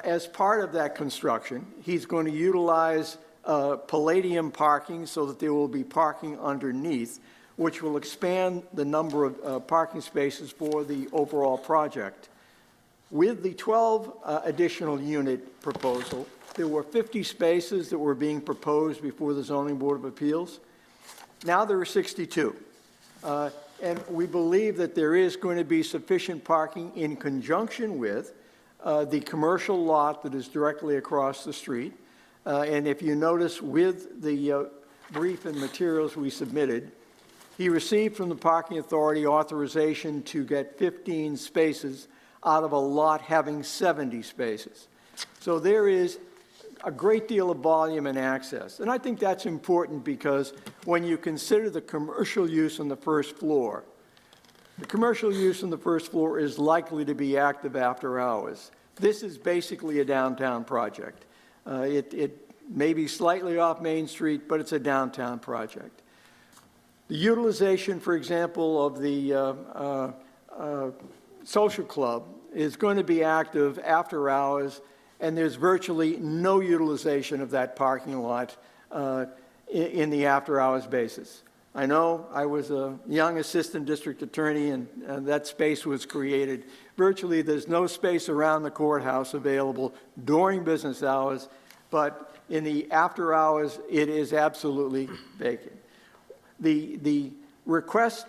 as part of that construction, he's going to utilize palladium parking so that there will be parking underneath, which will expand the number of parking spaces for the overall project. With the 12 additional unit proposal, there were 50 spaces that were being proposed before the Zoning Board of Appeals. Now there are 62. And we believe that there is going to be sufficient parking in conjunction with the commercial lot that is directly across the street. And if you notice with the brief and materials we submitted, he received from the parking authority authorization to get 15 spaces out of a lot having 70 spaces. So there is a great deal of volume and access. And I think that's important because when you consider the commercial use on the first floor, the commercial use on the first floor is likely to be active after hours. This is basically a downtown project. It may be slightly off Main Street, but it's a downtown project. The utilization, for example, of the social club is going to be active after hours, and there's virtually no utilization of that parking lot in the after-hours basis. I know I was a young assistant district attorney, and that space was created. Virtually, there's no space around the courthouse available during business hours, but in the after hours, it is absolutely vacant. The request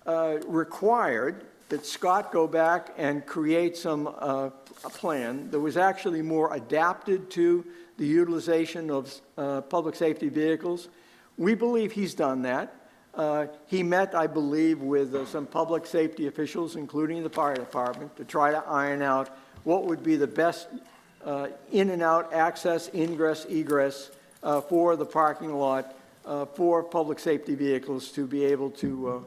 required that Scott go back and create a plan that was actually more adapted to the utilization of public safety vehicles. We believe he's done that. He met, I believe, with some public safety officials, including the fire department, to try to iron out what would be the best in and out access, ingress, egress for the parking lot for public safety vehicles to be able to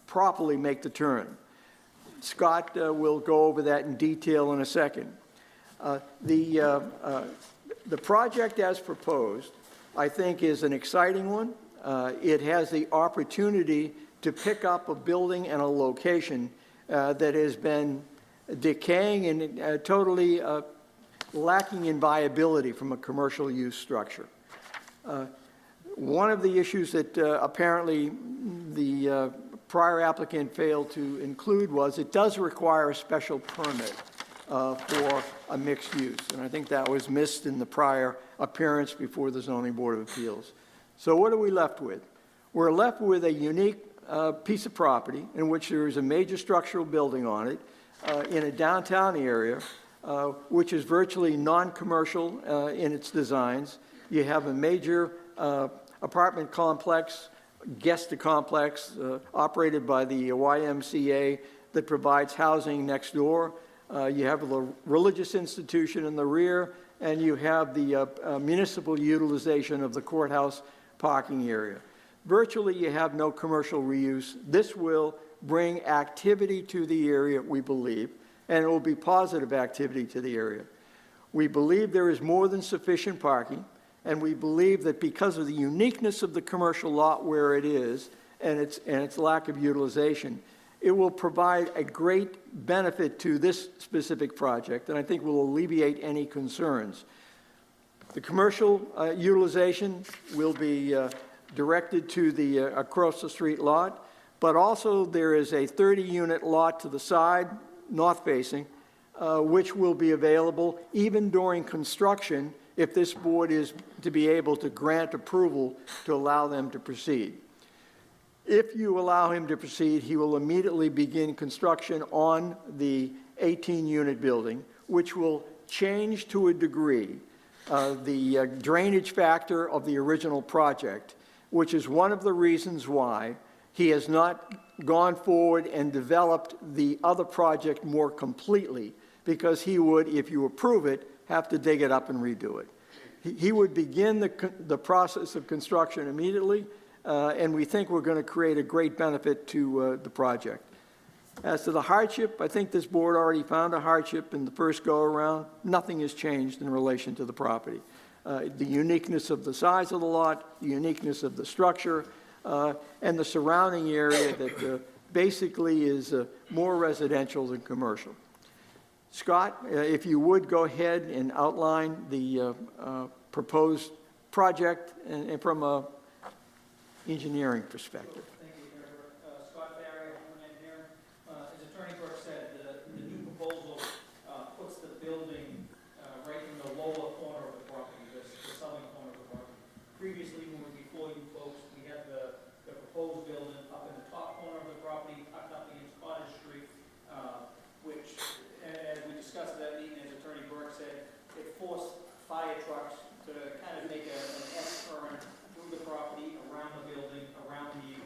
properly make the turn. Scott will go over that in detail in a second. The project as proposed, I think, is an exciting one. It has the opportunity to pick up a building and a location that has been decaying and totally lacking in viability from a commercial use structure. One of the issues that apparently the prior applicant failed to include was it does require a special permit for a mixed use. And I think that was missed in the prior appearance before the Zoning Board of Appeals. So what are we left with? We're left with a unique piece of property in which there is a major structural building on it in a downtown area, which is virtually non-commercial in its designs. You have a major apartment complex, guest complex, operated by the YMCA that provides housing next door. You have the religious institution in the rear, and you have the municipal utilization of the courthouse parking area. Virtually, you have no commercial reuse. This will bring activity to the area, we believe, and it will be positive activity to the area. We believe there is more than sufficient parking, and we believe that because of the uniqueness of the commercial lot where it is and its lack of utilization, it will provide a great benefit to this specific project, and I think will alleviate any concerns. The commercial utilization will be directed to the across the street lot, but also there is a 30-unit lot to the side, north-facing, which will be available even during construction if this board is to be able to grant approval to allow them to proceed. If you allow him to proceed, he will immediately begin construction on the 18-unit building, which will change to a degree the drainage factor of the original project, which is one of the reasons why he has not gone forward and developed the other project more completely, because he would, if you approve it, have to dig it up and redo it. He would begin the process of construction immediately, and we think we're going to create a great benefit to the project. As to the hardship, I think this board already found a hardship in the first go-around. Nothing has changed in relation to the property. The uniqueness of the size of the lot, the uniqueness of the structure, and the surrounding area that basically is more residential than commercial. Scott, if you would go ahead and outline the proposed project and from an engineering perspective. Thank you, Mayor. Scott Barry, I'm an engineer. As Attorney Burke said, the new proposal puts the building right in the lower corner of the property, the southern corner of the property. Previously, when we were before you folks, we had the proposed building up in the top corner of the property, tucked up against Cottage Street, which, as we discussed at that meeting, as Attorney Burke said, it forced fire trucks to kind of make an S-turn through the property, around the building, around the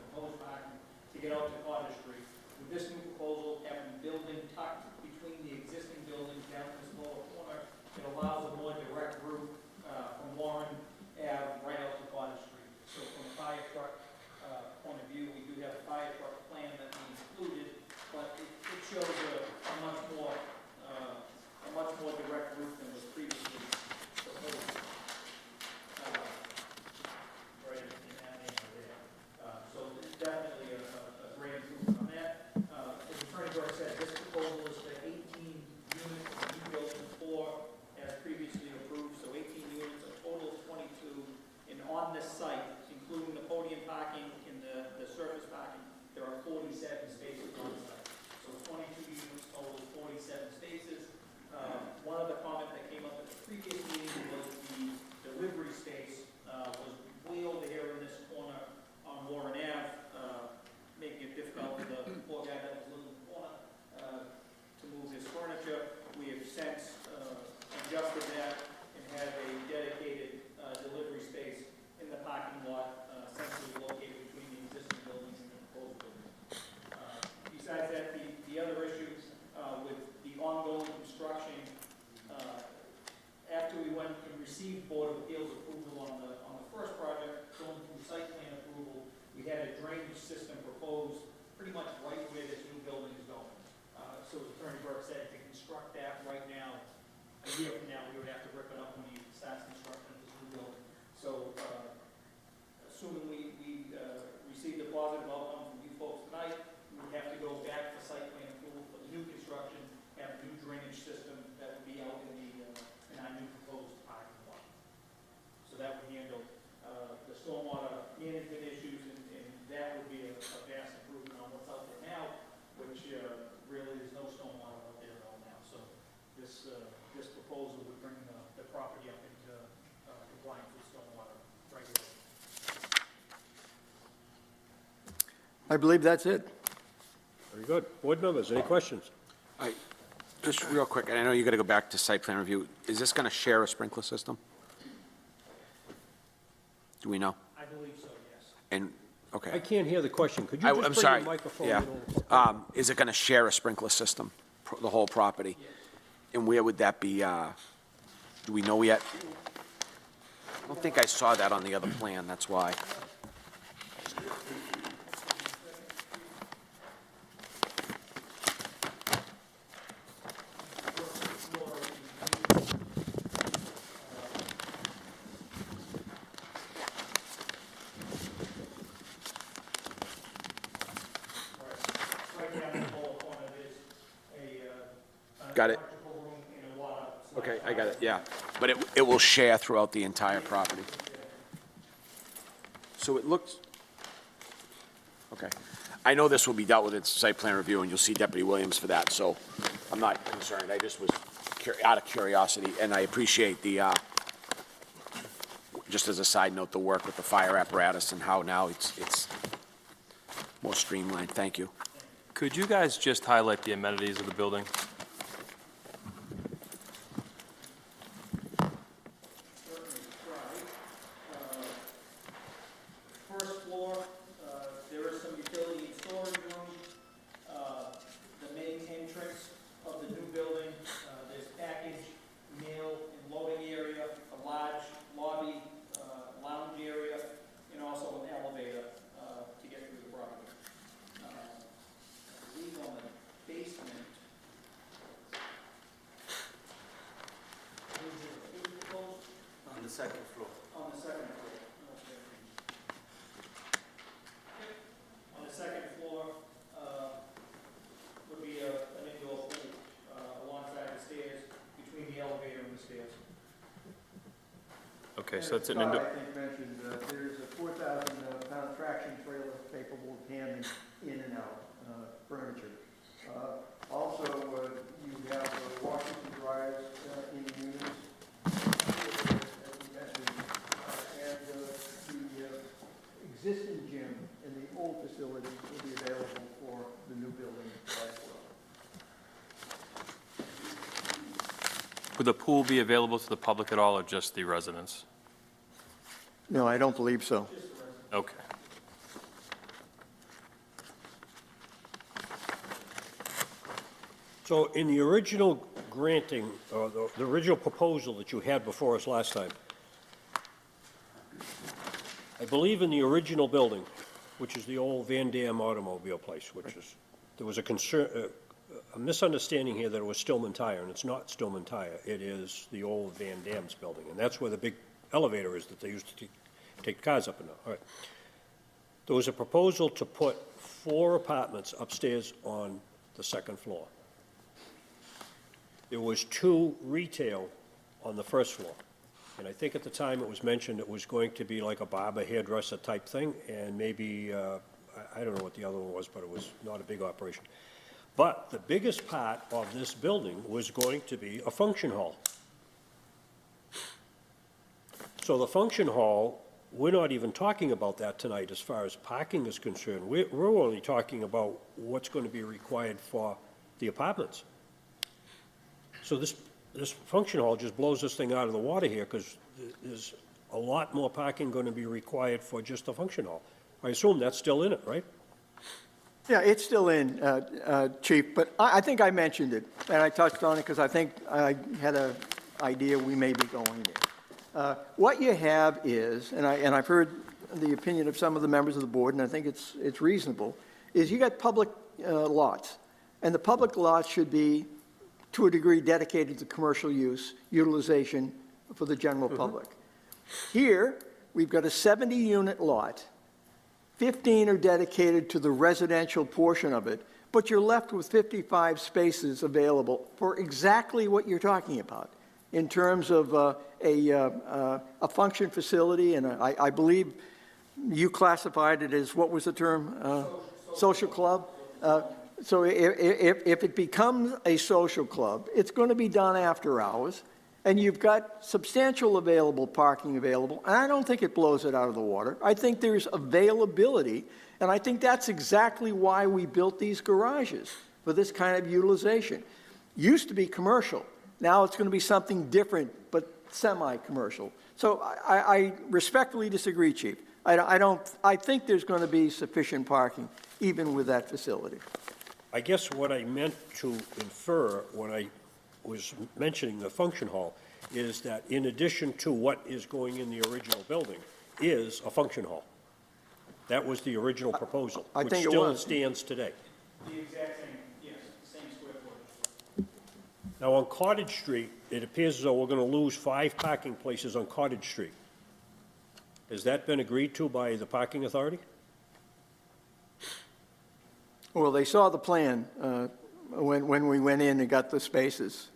proposed parking, to get out to Cottage Street. With this new proposal, having the building tucked between the existing buildings down this lower corner, it allows a more direct route from Warren Ave right out to Cottage Street. So from a fire truck point of view, we do have a fire truck plan that we included, but it shows a much more direct route than was previously proposed. Right in that area there. So it's definitely a great improvement on that. As Attorney Burke said, this proposal is for 18 units of new building, 4 as previously approved, so 18 units, a total of 22. And on this site, including the podium parking and the surface parking, there are 47 spaces on the site. So 22 units, total 47 spaces. One of the comments that came up at the previous meeting was the delivery space was way over here in this corner on Warren Ave, making it difficult for the poor guy that was living in the corner to move his furniture. We have since adjusted that and have a dedicated delivery space in the parking lot, centrally located between the existing buildings and the proposed building. Besides that, the other issues with the ongoing construction, after we went and received Board of Appeals approval on the first project, going through site plan approval, we had a drainage system proposed pretty much right where this new building is going. So as Attorney Burke said, to construct that right now, a year from now, we would have to rip it up when he starts construction of this new building. So assuming we receive the positive outcome from you folks tonight, we would have to go back to site plan approval for the new construction, have a new drainage system that would be out in our new proposed parking lot. So that would handle the stormwater management issues, and that would be a vast improvement on what's out there now, which really there's no stormwater out there at all now. So this proposal would bring the property up into compliance with stormwater regulations. I believe that's it. Very good. Board members, any questions? Just real quick, and I know you got to go back to site plan review. Is this going to share a sprinkler system? Do we know? I believe so, yes. And, okay. I can't hear the question. Could you I'm just bring sorry. your microphone Yeah. in? Is it going to share a sprinkler system, the whole property? Yes. And where would that be, do we know yet? I don't think I saw that on the other plan, that's why. Right now, in the lower corner, there's a Got it. electrical room and a water. Okay, I got it, yeah. But it will share throughout the entire property. So it looks, okay. I know this will be dealt with in site plan review, and you'll see Deputy Williams for that, so I'm not concerned. I just was out of curiosity, and I appreciate the, just as a side note, the work with the fire apparatus and how now it's more streamlined. Thank you. Could you guys just highlight the amenities of the building? First floor, there is some utility and storage room. The main entrance of the new building, there's package, mail, and loading area, a large lobby, lounge area, and also an elevator to get through the property. I believe on the basement, On the second floor. on the second floor. Okay. On the second floor, would be an indoor pool, alongside the stairs, between the elevator and the stairs. Okay, so it's an Scott, indoor, I think mentioned, there's a 4,000-pound traction trailer capable of handling in and out furniture. Also, you have washers and dryers in the units, as we mentioned, and the existing gym in the old facility will be available for the new building as well. would the pool be available to the public at all, or just the residents? No, I don't believe so. Okay. So in the original granting, or the original proposal that you had before us last time, I believe in the original building, which is the old Van Dam automobile place, which is, there was a concern, a misunderstanding here that it was Stillman Tire, and it's not Stillman Tire. It is the old Van Dam's building, and that's where the big elevator is that they used to take cars up and down. All right. There was a proposal to put 4 apartments upstairs on the second floor. There was 2 retail on the first floor. And I think at the time it was mentioned it was going to be like a barber hairdresser type thing, and maybe, I don't know what the other one was, but it was not a big operation. But the biggest part of this building was going to be a function hall. So the function hall, we're not even talking about that tonight as far as parking is concerned. We're only talking about what's going to be required for the apartments. So this function hall just blows this thing out of the water here, because there's a lot more parking going to be required for just the function hall. I assume that's still in it, right? Yeah, it's still in, Chief, but I think I mentioned it, and I touched on it because I think I had an idea we may be going there. What you have is, and I've heard the opinion of some of the members of the board, and I think it's reasonable, is you got public lots, and the public lots should be, to a degree, dedicated to commercial use, utilization for the general public. Here, we've got a 70-unit lot. 15 are dedicated to the residential portion of it, but you're left with 55 spaces available for exactly what you're talking about in terms of a function facility, and I believe you classified it as, what was the term? Social club? So if it becomes a social club, it's going to be done after hours, and you've got substantial parking available, and I don't think it blows it out of the water. I think there's availability, and I think that's exactly why we built these garages, for this kind of utilization. Used to be commercial. Now it's going to be something different, but semi-commercial. So I respectfully disagree, Chief. I think there's going to be sufficient parking, even with that facility. I guess what I meant to infer when I was mentioning the function hall is that in addition to what is going in the original building is a function hall. That was the original proposal, I which think it still was. stands today. The exact same, yes, same square footage. Now, on Cottage Street, it appears as though we're going to lose 5 parking places on Cottage Street. Has that been agreed to by the parking authority? Well, they saw the plan when we went in and got the spaces.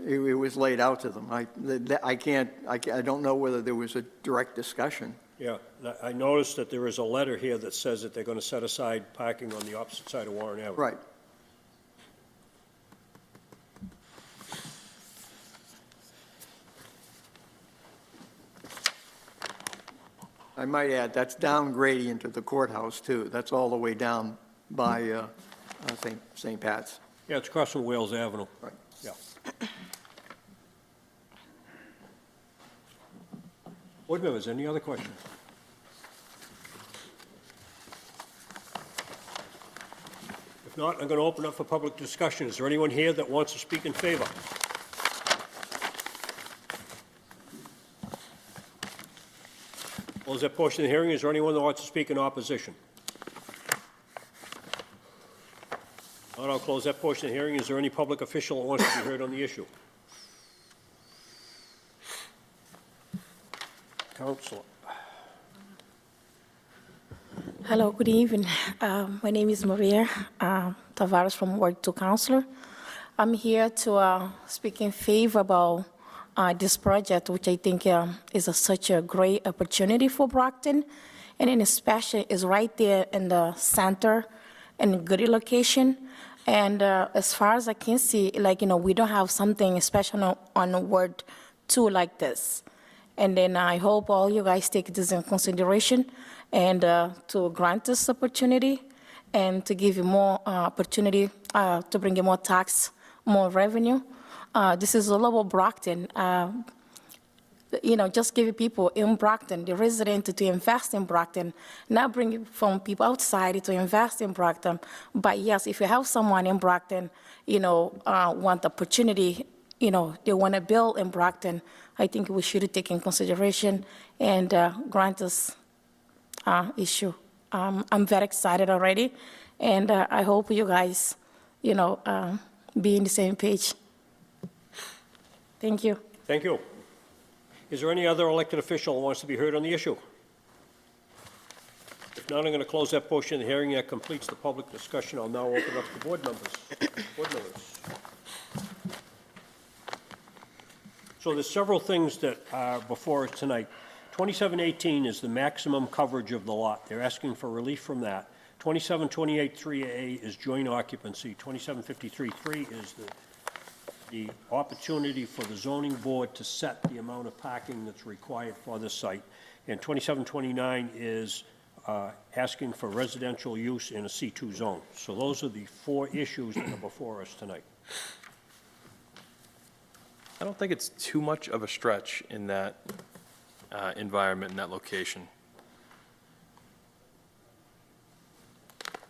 It was laid out to them. I don't know whether there was a direct discussion. Yeah, I noticed that there is a letter here that says that they're going to set aside parking on the opposite side of Warren Avenue. Right. I might add, that's down gradient to the courthouse, too. That's all the way down by St. Pat's. Yeah, it's across from Wales Avenue. Right. Yeah. Board members, any other questions? If not, I'm going to open up for public discussion. Is there anyone here that wants to speak in favor? Close that portion of the hearing. Is there anyone that wants to speak in opposition? Not, I'll close that portion of the hearing. Is there any public official that wants to be heard on the issue? Counselor. Hello, good evening. My name is Maria Tavares from Ward 2 Councilor. I'm here to speak in favor about this project, which I think such a great opportunity for Brockton, and in especially is right there in the center and a good location. And as far as I can see, we don't have something special on Ward 2 like this. And then I hope all you guys take this in consideration and to grant this opportunity and to give you more opportunity to bring you more tax, more revenue. This is all about Brockton. Just give people in Brockton, the resident, to invest in Brockton, not bring it from people outside to invest in Brockton. But yes, if you have someone in Brockton, want the opportunity, they want to build in Brockton, I think we should take in consideration and grant this issue. I'm very excited already, and I hope you guys, be in the same page. Thank you. Thank you. Is there any other elected official who wants to be heard on the issue? If not, I'm going to close that portion of the hearing. That completes the public discussion. I'll now open up to board members. Board members. So there's several things that are before us tonight. 2718 is the maximum coverage of the lot. They're asking for relief from that. 27283A is joint occupancy. 27533 is the opportunity for the zoning board to set the amount of parking that's required for this site. And 2729 is asking for residential use in a C2 zone. So those are the four issues that are before us tonight. I don't think it's too much of a stretch in that environment, in that location.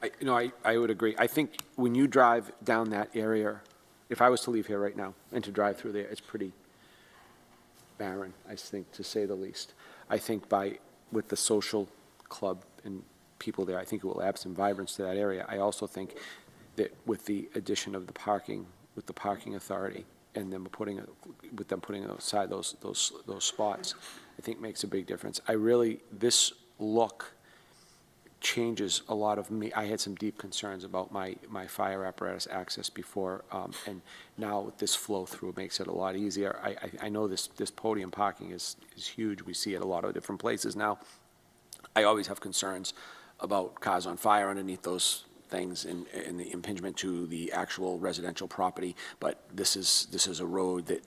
I would agree. I think when you drive down that area, if I was to leave here right now and to drive through there, it's pretty barren, I think, to say the least. I think with the social club and people there, I think it will add some vibrance to that area. I also think that with the addition of the parking, with the parking authority, and then putting aside those spots, I think makes a big difference. This look changes a lot of me. I had some deep concerns about my fire apparatus access before, and now with this flow through, it makes it a lot easier. I know this podium parking is huge. We see it a lot of different places now. I always have concerns about cars on fire underneath those things and the impingement to the actual residential property, but this is a road that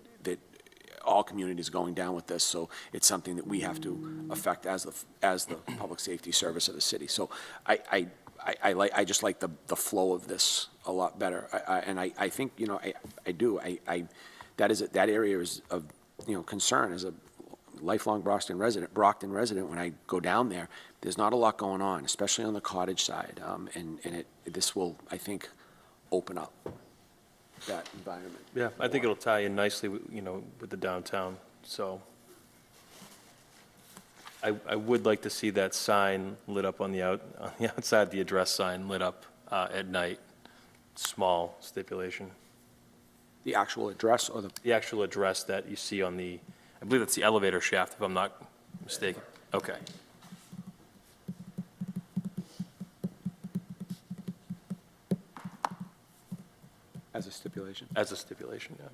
all communities are going down with this, so it's something that we have to affect as the public safety service of the city. So I just like the flow of this a lot better, and I think that area is of concern as a lifelong Brockton resident. When I go down there, there's not a lot going on, especially on the cottage side, and this will, I think, open up that environment. Yeah, I think it'll tie in nicely, with the downtown, so. I would like to see that sign lit up on the outside, the address sign lit up at night, small stipulation. The actual address or The actual address that you see on I believe that's the elevator shaft, if I'm not mistaken. Okay. as a stipulation? As a stipulation, yeah.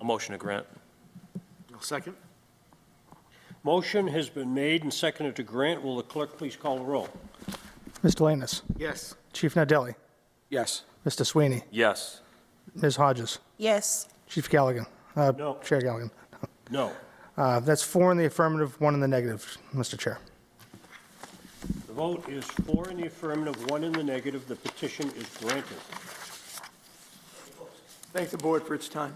A motion to grant. Second? Motion has been made and seconded to grant. Will the clerk please call the roll? Mr. Lanus. Yes. Chief Nadelli. Yes. Mr. Sweeney. Yes. Ms. Hodges. Yes. Chief Galligan. No. Chair Galligan. No. That's 4 in the affirmative, 1 in the negative, Mr. Chair. The vote is 4 in the affirmative, 1 in the negative. The petition is granted. Thank the board for its time.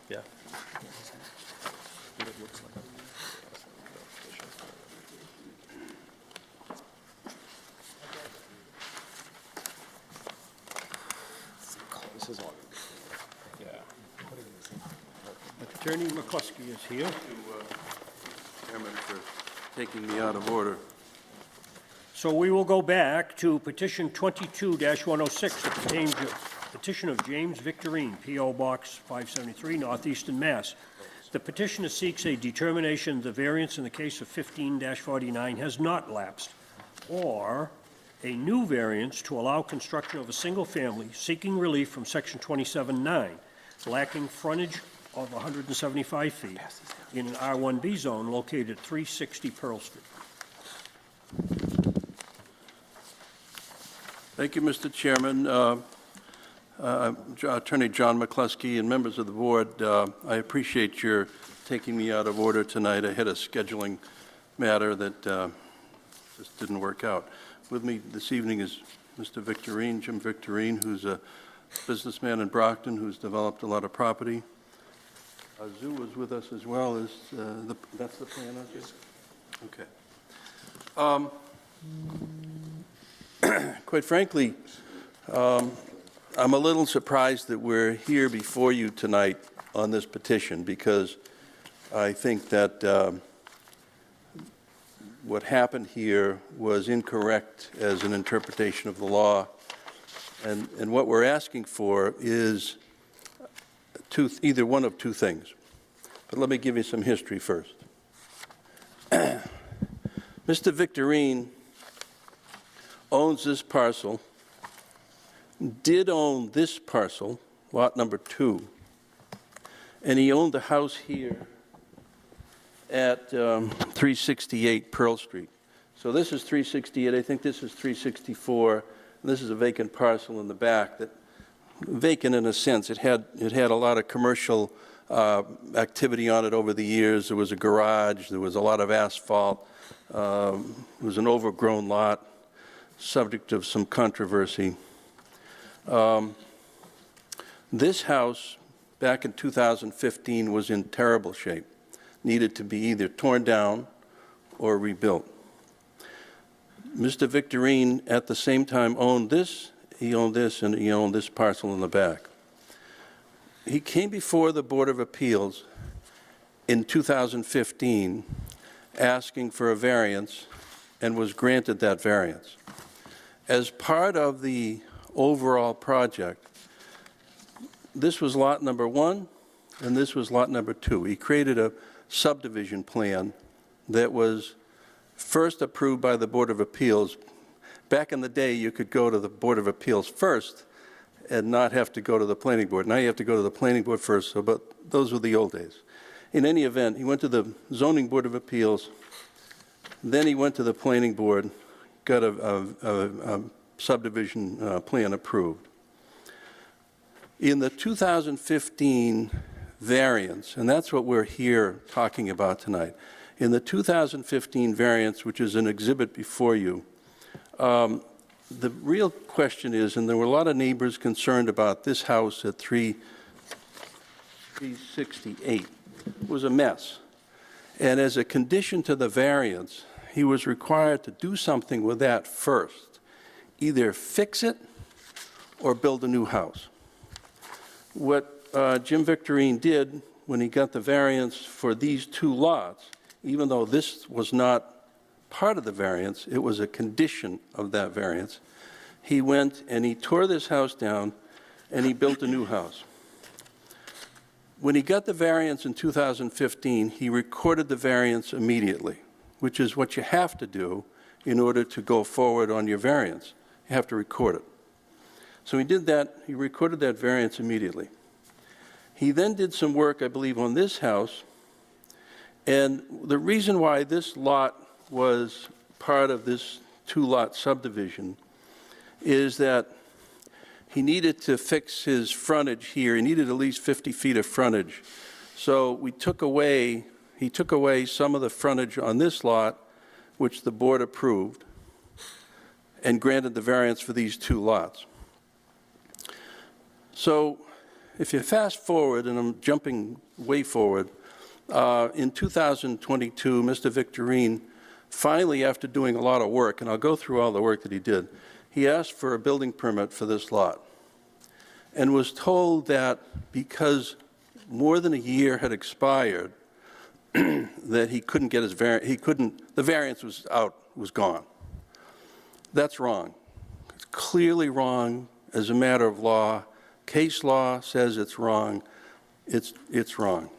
Yeah. This is all. Attorney McCluskey is here. Chairman, for taking me out of order. So we will go back to petition 22-106, the petition of James Victorine, P.O. Box 573, Northeastern Mass. The petitioner seeks a determination the variance in the case of 15-49 has not lapsed, or a new variance to allow construction of a single family seeking relief from section 27-9, lacking frontage of 175 feet in an R1B zone located at 360 Pearl Street. Thank you, Mr. Chairman. Attorney John McCluskey and members of the board, I appreciate your taking me out of order tonight. I had a scheduling matter that just didn't work out. With me this evening is Mr. Victorine, Jim Victorine, who's a businessman in Brockton who's developed a lot of property. Azu is with us as well. That's the plan, Azu? Okay. Quite frankly, I'm a little surprised that we're here before you tonight on this petition, because I think that what happened here was incorrect as an interpretation of the law, and what we're asking for is either one of two things. But let me give you some history first. Mr. Victorine owns this parcel, did own this parcel, lot number 2, and he owned the house here at 368 Pearl Street. So this is 368, I think this is 364, and this is a vacant parcel in the back, that vacant in a sense. It had a lot of commercial activity on it over the years. There was a garage, there was a lot of asphalt, it was an overgrown lot, subject of some controversy. This house, back in 2015, was in terrible shape, needed to be either torn down or rebuilt. Mr. Victorine, at the same time, owned this, he owned this, and he owned this parcel in the back. He came before the Board of Appeals in 2015 asking for a variance and was granted that variance. As part of the overall project, this was lot number 1 and this was lot number 2. He created a subdivision plan that was first approved by the Board of Appeals. Back in the day, you could go to the Board of Appeals first and not have to go to the Planning Board. Now you have to go to the Planning Board first, but those were the old days. In any event, he went to the Zoning Board of Appeals, then he went to the Planning Board, got a subdivision plan approved. In the 2015 variance, and that's what we're here talking about tonight, in the 2015 variance, which is an exhibit before you, the real question is, and there were a lot of neighbors concerned about this house at 368, was a mess. And as a condition to the variance, he was required to do something with that first, either fix it or build a new house. What Jim Victorine did when he got the variance for these 2 lots, even though this was not part of the variance, it was a condition of that variance, he went and he tore this house down and he built a new house. When he got the variance in 2015, he recorded the variance immediately, which is what you have to do in order to go forward on your variance. You have to record it. So he did that, he recorded that variance immediately. He then did some work, I believe, on this house, and the reason why this lot was part of this two-lot subdivision is that he needed to fix his frontage here. He needed at least 50 feet of frontage. So he took away some of the frontage on this lot, which the board approved, and granted the variance for these two lots. So if you fast forward, and I'm jumping way forward, in 2022, Mr. Victorine finally, after doing a lot of work, and I'll go through all the work that he did, he asked for a building permit for this lot and was told that because more than a year had expired, that he couldn't get his the variance was out, was gone. That's wrong. It's clearly wrong as a matter of law. Case law says it's wrong. It's wrong.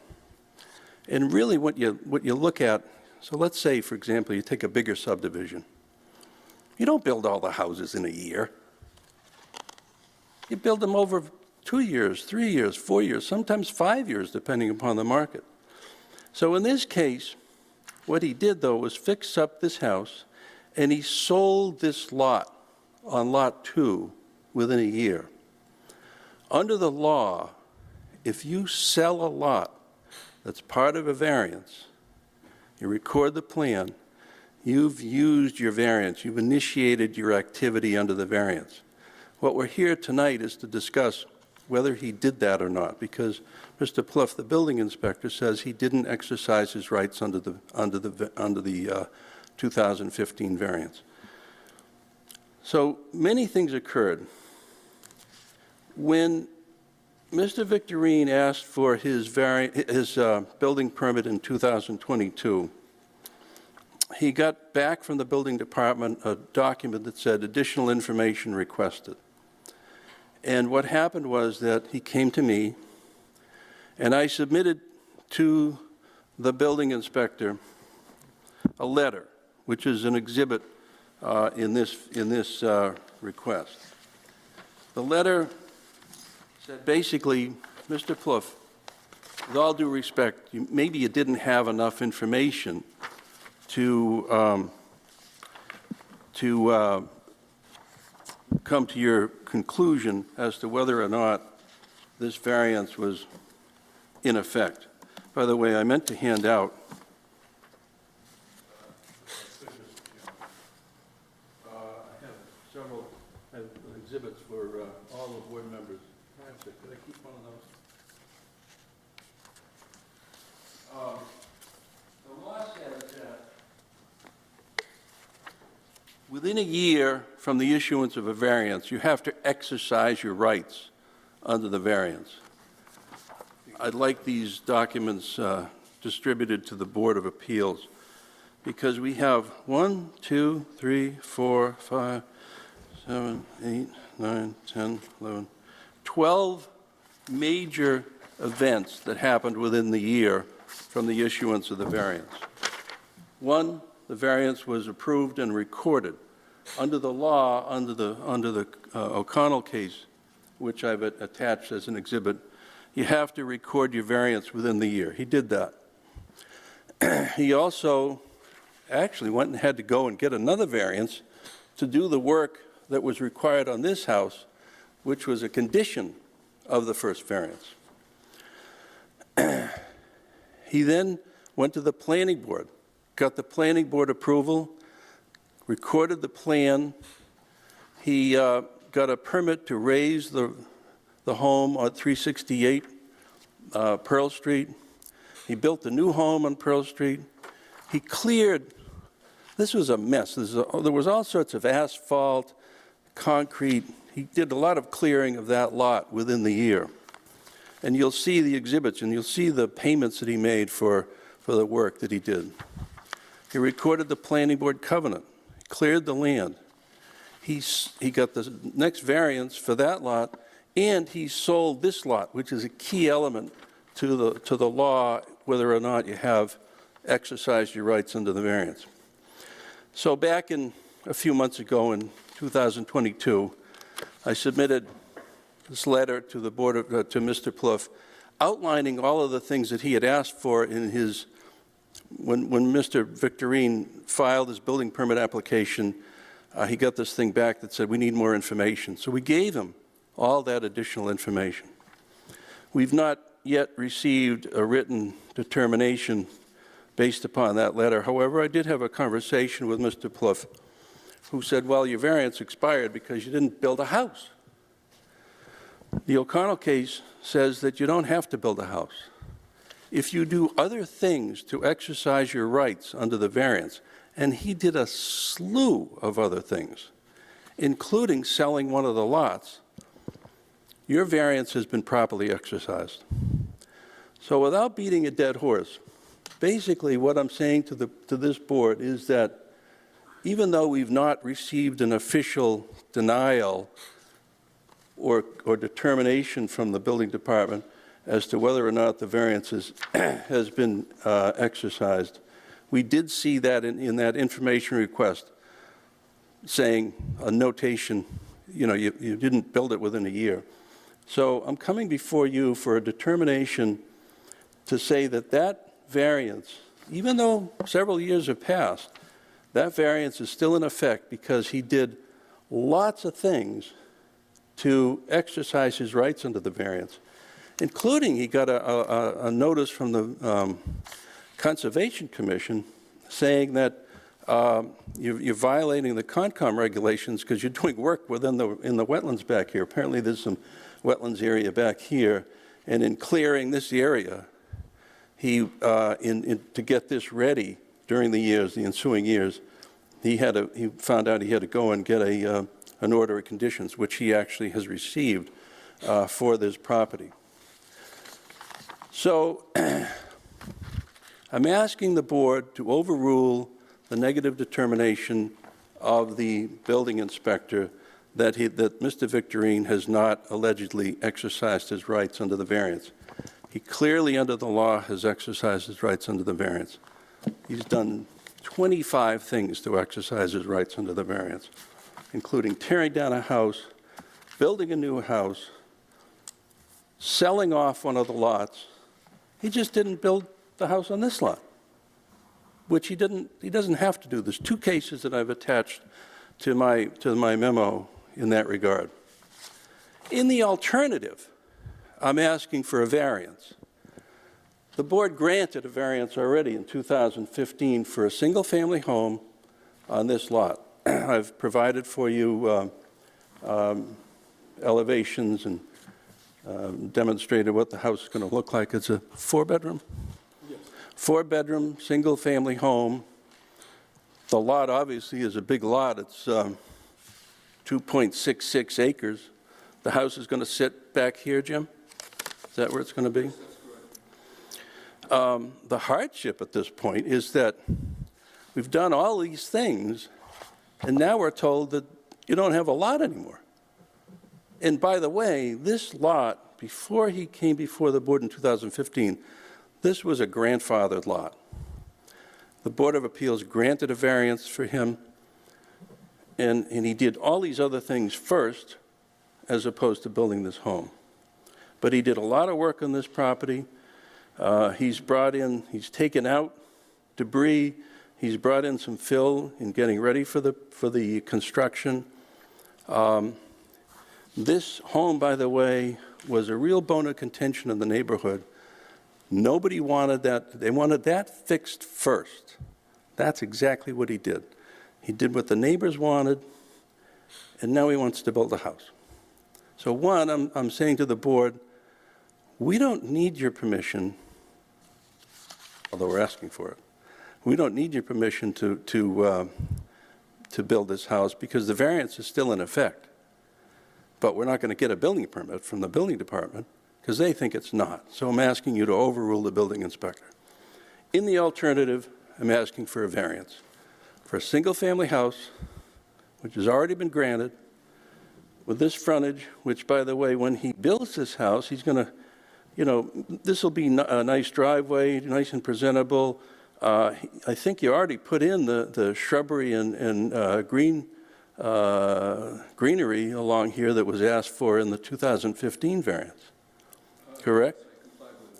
And really what you look at, so let's say, for example, you take a bigger subdivision. You don't build all the houses in a year. You build them over 2 years, 3 years, 4 years, sometimes 5 years, depending upon the market. So in this case, what he did, though, was fix up this house, and he sold this lot on Lot 2 within a year. Under the law, if you sell a lot that's part of a variance, you record the plan, you've used your variance, you've initiated your activity under the variance. What we're here tonight is to discuss whether he did that or not, because Mr. Plouffe, the building inspector, says he didn't exercise his rights under the 2015 variance. So many things occurred. When Mr. Victorine asked for his building permit in 2022, he got back from the building department a document that said additional information requested. And what happened was that he came to me, and I submitted to the building inspector a letter, which is an exhibit in this request. The letter said basically, Mr. Plouffe, with all due respect, maybe you didn't have enough information to come to your conclusion as to whether or not this variance was in effect. By the way, I meant to hand out I have several exhibits for all the board members. Could I keep one of those? The law says that within a year from the issuance of a variance, you have to exercise your rights under the variance. I'd like these documents distributed to the Board of Appeals because we have 1, 2, 3, 4, 5, 7, 8, 9, 10, 11, 12 major events that happened within the year from the issuance of the variance. 1, the variance was approved and recorded. Under the law, under the O'Connell case, which I've attached as an exhibit, you have to record your variance within the year. He did that. He also actually went and had to go and get another variance to do the work that was required on this house, which was a condition of the first variance. He then went to the planning board, got the planning board approval, recorded the plan. He got a permit to raise the home on 368 Pearl Street. He built a new home on Pearl Street. He cleared, this was a mess. There was all sorts of asphalt, concrete. He did a lot of clearing of that lot within the year. And you'll see the exhibits, and you'll see the payments that he made for the work that he did. He recorded the planning board covenant, cleared the land. He got the next variance for that lot, and he sold this lot, which is a key element to the law, whether or not you have exercised your rights under the variance. So back in, a few months ago in 2022, I submitted this letter to the board of, to Mr. Plouffe, outlining all of the things that he had asked for in his, when Mr. Victorine filed his building permit application, he got this thing back that said, we need more information. So we gave him all that additional information. We've not yet received a written determination based upon that letter. However, I did have a conversation with Mr. Plouffe, who said, well, your variance expired because you didn't build a house. The O'Connell case says that you don't have to build a house. If you do other things to exercise your rights under the variance, and he did a slew of other things, including selling one of the lots, your variance has been properly exercised. So without beating a dead horse, basically what I'm saying to this board is that even though we've not received an official denial or determination from the building department as to whether or not the variance has been exercised, we did see that in that information request saying a notation, you know, you didn't build it within a year. So I'm coming before you for a determination to say that that variance, even though several years have passed, that variance is still in effect because he did lots of things to exercise his rights under the variance, including he got a notice from the Conservation Commission saying that you're violating the Concom regulations because you're doing work within in the wetlands back here. Apparently there's some wetlands area back here, and in clearing this area, he, to get this ready during the ensuing years, he found out he had to go and get an order of conditions, which he actually has received for this property. So I'm asking the board to overrule the negative determination of the building inspector that Mr. Victorine has not allegedly exercised his rights under the variance. He clearly, under the law, has exercised his rights under the variance. He's done 25 things to exercise his rights under the variance, including tearing down a house, building a new house, selling off one of the lots. He just didn't build the house on this lot, which he doesn't have to do. There's two cases that I've attached to my memo in that regard. In the alternative, I'm asking for a variance. The board granted a variance already in 2015 for a single-family home on this lot. I've provided for you elevations and demonstrated what the house is going to look like. It's a four-bedroom? Yes. Four-bedroom, single-family home. The lot obviously is a big lot. It's 2.66 acres. The house is going to sit back here, Jim? Is that where it's going to be? The hardship at this point is that we've done all these things, and now we're told that you don't have a lot anymore. And by the way, this lot, before he came before the board in 2015, this was a grandfathered lot. The Board of Appeals granted a variance for him, and he did all these other things first, as opposed to building this home. But he did a lot of work on this property. He's taken out debris. He's brought in some fill in getting ready for the construction. This home, by the way, was a real bone of contention in the neighborhood. Nobody wanted that. They wanted that fixed first. That's exactly what he did. He did what the neighbors wanted, and now he wants to build a house. So one, I'm saying to the board, we don't need your permission, although we're asking for it. We don't need your permission to build this house because the variance is still in effect. But we're not going to get a building permit from the building department because they think it's not. So I'm asking you to overrule the building inspector. In the alternative, I'm asking for a variance for a single-family house, which has already been granted, with this frontage, which, by the way, when he builds this house, he's going to, you know, this will be a nice driveway, nice and presentable. I think you already put in the shrubbery and greenery along here that was asked for in the 2015 variance, correct?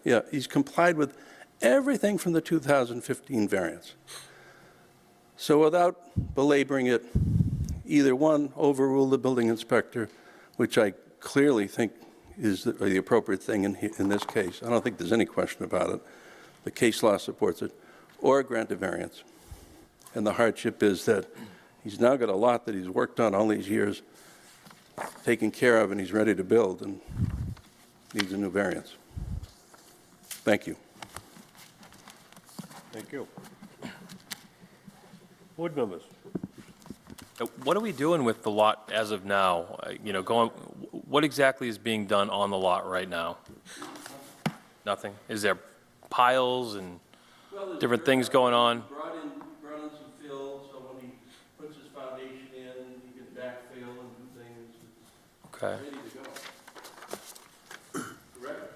Yeah, he's complied with everything from the 2015 variance. So without belaboring it, either one, overrule the building inspector, which I clearly think is the appropriate thing in this case. I don't think there's any question about it. The case law supports it, or grant a variance. And the hardship is that he's now got a lot that he's worked on all these years, taken care of, and he's ready to build, and needs a new variance. Thank you. Thank you. Board members? What are we doing with the lot as of now? You know, what exactly is being done on the lot right now? Nothing? Is there piles and different things going on? Brought in some fill, so when he puts his foundation in, he can backfill and do things. Okay. Ready to go. Correct?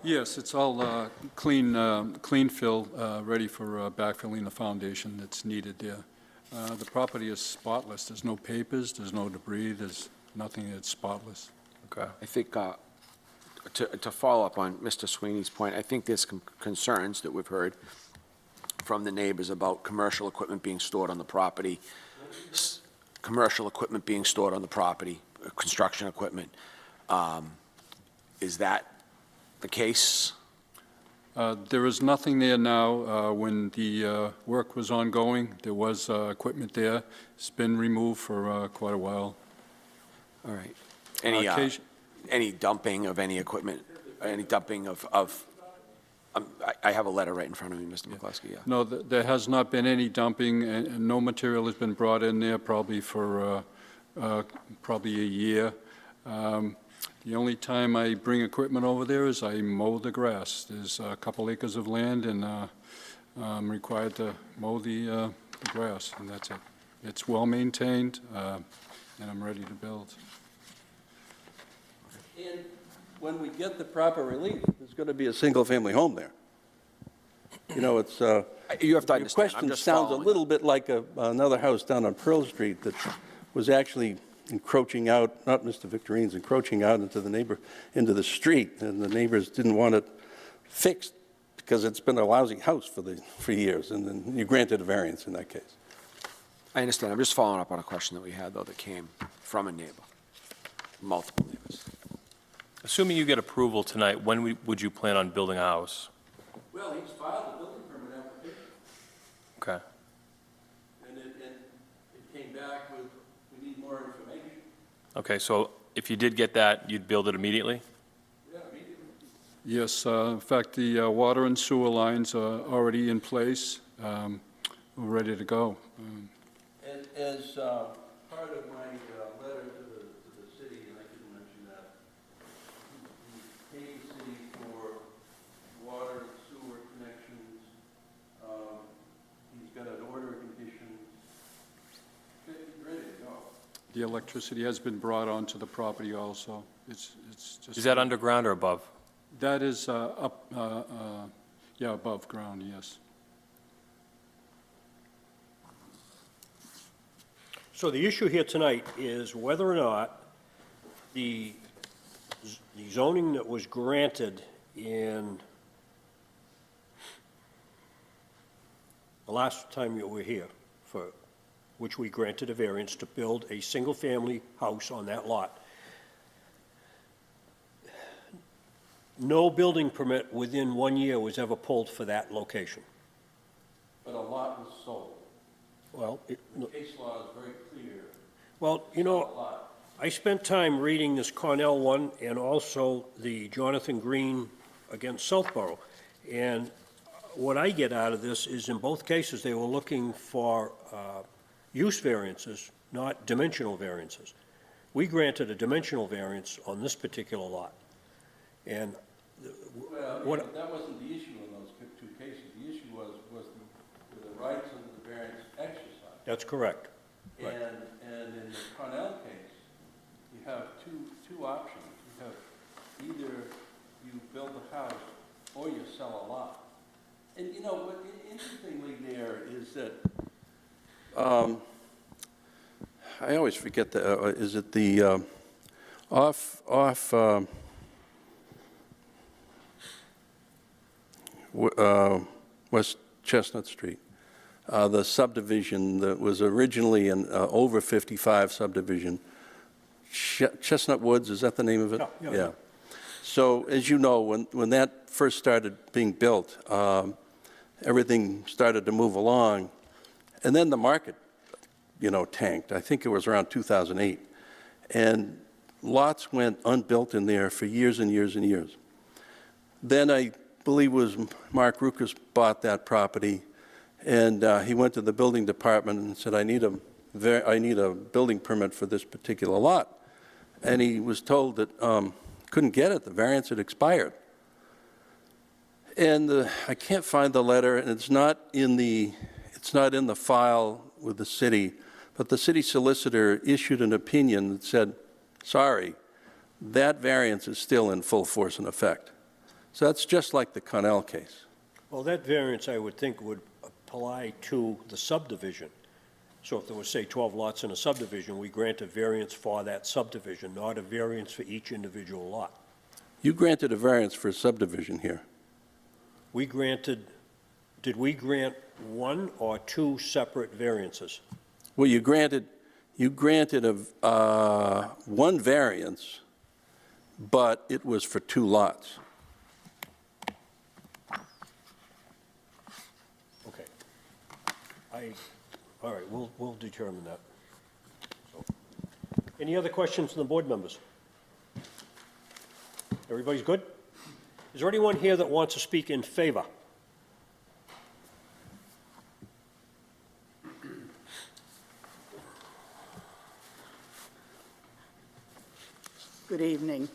Yes, it's all clean fill, ready for backfilling the foundation that's needed there. The property is spotless. There's no papers, there's no debris, there's nothing that's spotless. Okay. I think, to follow up on Mr. Sweeney's point, I think there's concerns that we've heard from the neighbors about commercial equipment being stored on the property, construction equipment. Is that the case? There is nothing there now. When the work was ongoing, there was equipment there. It's been removed for quite a while. All right. Any dumping of any equipment, any dumping of I have a letter right in front of me, Mr. McCluskey, yeah. No, there has not been any dumping, and no material has been brought in there probably for probably a year. The only time I bring equipment over there is I mow the grass. There's a couple acres of land, and I'm required to mow the grass, and that's it. It's well-maintained, and I'm ready to build. And when we get the proper relief, there's going to be a single-family home there. You know, it's, You have to your understand, I'm question just sounds a following. little bit like another house down on Pearl Street that was actually encroaching out, not Mr. Victorine's, encroaching out into the street, and the neighbors didn't want it fixed because it's been a lousy house for years, and then you granted a variance in that case. I understand. I'm just following up on a question that we had, though, that came from a neighbor, multiple neighbors. Assuming you get approval tonight, when would you plan on building a house? Well, he's filed a building permit application, Okay. and it came back with, we need more information. Okay, so if you did get that, you'd build it immediately? Yeah, immediately. Yes, in fact, the water and sewer lines are already in place. We're ready to go. And as part of my letter to the city, and I didn't mention that, we paid the city for water and sewer connections. He's got an order of conditions. He's ready to go. The electricity has been brought onto the property also. It's just. Is that underground or above? That is up, yeah, above ground, yes. So the issue here tonight is whether or not the zoning that was granted in the last time you were here, for which we granted a variance to build a single-family house on that lot. No building permit within 1 year was ever pulled for that location. But a lot was sold. Well, The case law is very clear. well, you know, I spent time reading this Cornell one and also the Jonathan Green against Southborough. And what I get out of this is in both cases, they were looking for use variances, not dimensional variances. We granted a dimensional variance on this particular lot. And Well, that wasn't the issue in those two cases. The issue was the rights of the variance exercised. that's correct. Right. And in the Cornell case, you have two options. You have either you build a house or you sell a lot. And you know, what interestingly there is that, I always forget is it the, off, West Chestnut Street, the subdivision that was originally an over 55 subdivision, Chestnut Woods, is that the name of it? Yeah. So as you know, when that first started being built, everything started to move along, and then the market, you know, tanked. I think it was around 2008, and lots went unbuilt in there for years and years and years. Then I believe it was Mark Rukas bought that property, and he went to the building department and said, I need a building permit for this particular lot. And he was told that couldn't get it, the variance had expired. And I can't find the letter, and it's not in the file with the city, but the city solicitor issued an opinion that said, sorry, that variance is still in full force and effect. So that's just like the Connell case. Well, that variance, I would think, would apply to the subdivision. So if there was, say, 12 lots in a subdivision, we grant a variance for that subdivision, not a variance for each individual lot. You granted a variance for a subdivision here. Did we grant one or two separate variances? Well, you granted one variance, but it was for 2 lots. Okay. All right, we'll determine that. So, any other questions from the board members? Everybody's good? Is there anyone here that wants to speak in favor? Good evening.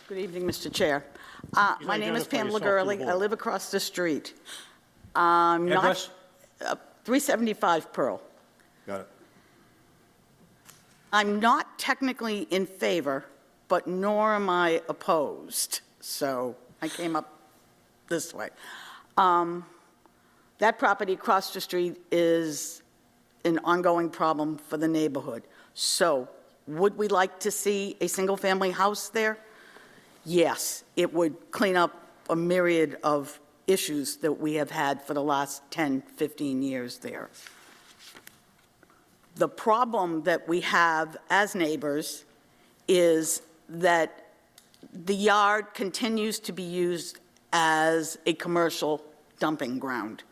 Good evening, Mr. Chair. My name is Pamela Gurley. I live across the street. Address? 375 Pearl. Got it. I'm not technically in favor, but nor am I opposed. So I came up this way. That property across the street is an ongoing problem for the neighborhood. So would we like to see a single-family house there? Yes, it would clean up a myriad of issues that we have had for the last 10, 15 years there. The problem that we have as neighbors is that the yard continues to be used as a commercial dumping ground.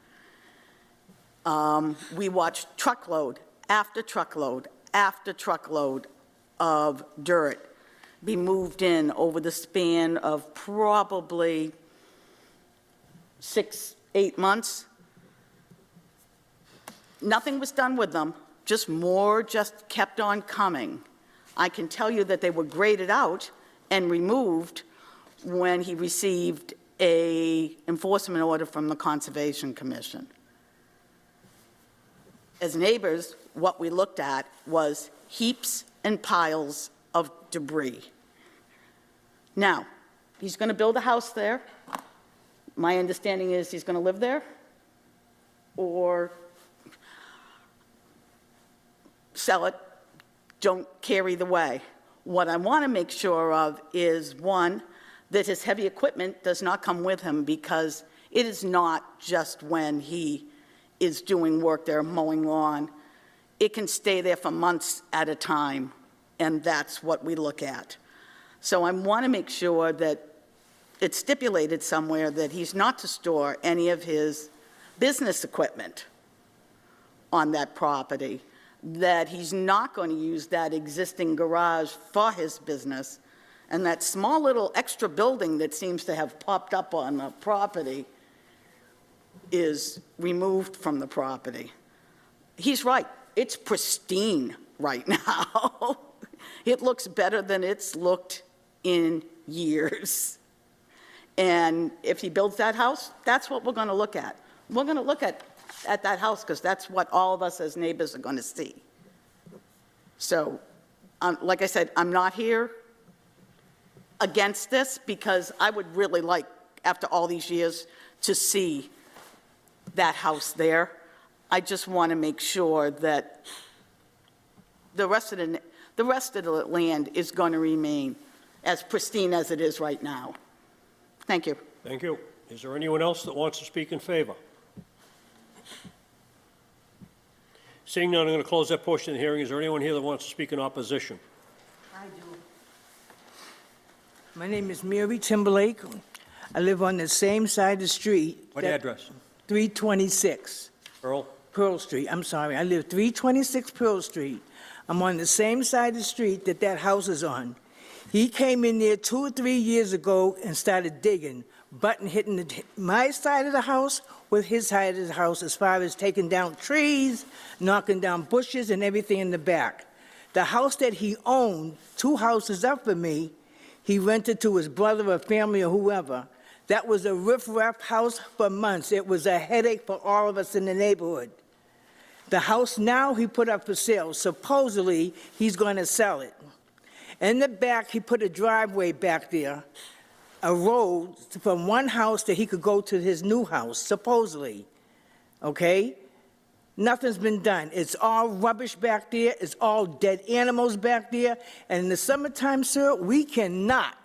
We watch truckload after truckload after truckload of dirt be moved in over the span of probably 6, 8 months. Nothing was done with them, just more just kept on coming. I can tell you that they were graded out and removed when he received an enforcement order from the Conservation Commission. As neighbors, what we looked at was heaps and piles of debris. Now, he's going to build a house there. My understanding is he's going to live there or sell it, don't care either way. What I want to make sure of is, one, that his heavy equipment does not come with him, because it is not just when he is doing work there, mowing lawn. It can stay there for months at a time, and that's what we look at. So I want to make sure that it's stipulated somewhere that he's not to store any of his business equipment on that property, that he's not going to use that existing garage for his business, and that small little extra building that seems to have popped up on the property is removed from the property. He's right. It's pristine right now. It looks better than it's looked in years. And if he builds that house, that's what we're going to look at. We're going to look at that house because that's what all of us as neighbors are going to see. So, like I said, I'm not here against this, because I would really like, after all these years, to see that house there. I just want to make sure that the rest of the land is going to remain as pristine as it is right now. Thank you. Thank you. Is there anyone else that wants to speak in favor? Seeing none, I'm going to close that portion of the hearing. Is there anyone here that wants to speak in opposition? I do. My name is Mary Timberlake. I live on the same side of the street. What address? 326 Earl? Pearl Street. I'm sorry, I live 326 Pearl Street. I'm on the same side of the street that house is on. He came in there 2 or 3 years ago and started digging, hitting my side of the house with his side of the house as far as taking down trees, knocking down bushes and everything in the back. The house that he owned, 2 houses up from me, he rented to his brother or family or whoever. That was a riff-raff house for months. It was a headache for all of us in the neighborhood. The house now he put up for sale. Supposedly, he's going to sell it. In the back, he put a driveway back there, a road from one house that he could go to his new house, supposedly. Okay? Nothing's been done. It's all rubbish back there. It's all dead animals back there. And in the summertime, sir, we cannot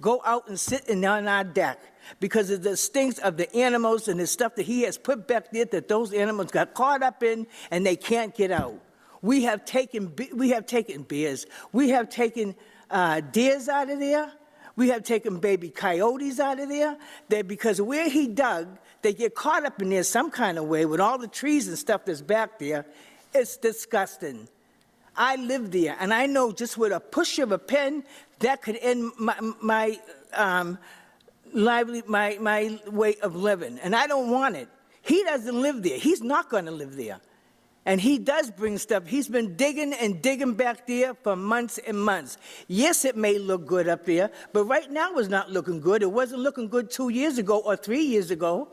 go out and sit on our deck because of the stinks of the animals and the stuff that he has put back there that those animals got caught up in and they can't get out. We have taken bears. We have taken deers out of there. We have taken baby coyotes out of there. Because where he dug, they get caught up in there some kind of way with all the trees and stuff that's back there. It's disgusting. I live there, and I know just with a push of a pen, that could end my way of living, and I don't want it. He doesn't live there. He's not going to live there. And he does bring stuff. He's been digging and digging back there for months and months. Yes, it may look good up there, but right now it's not looking good. It wasn't looking good 2 years ago or 3 years ago.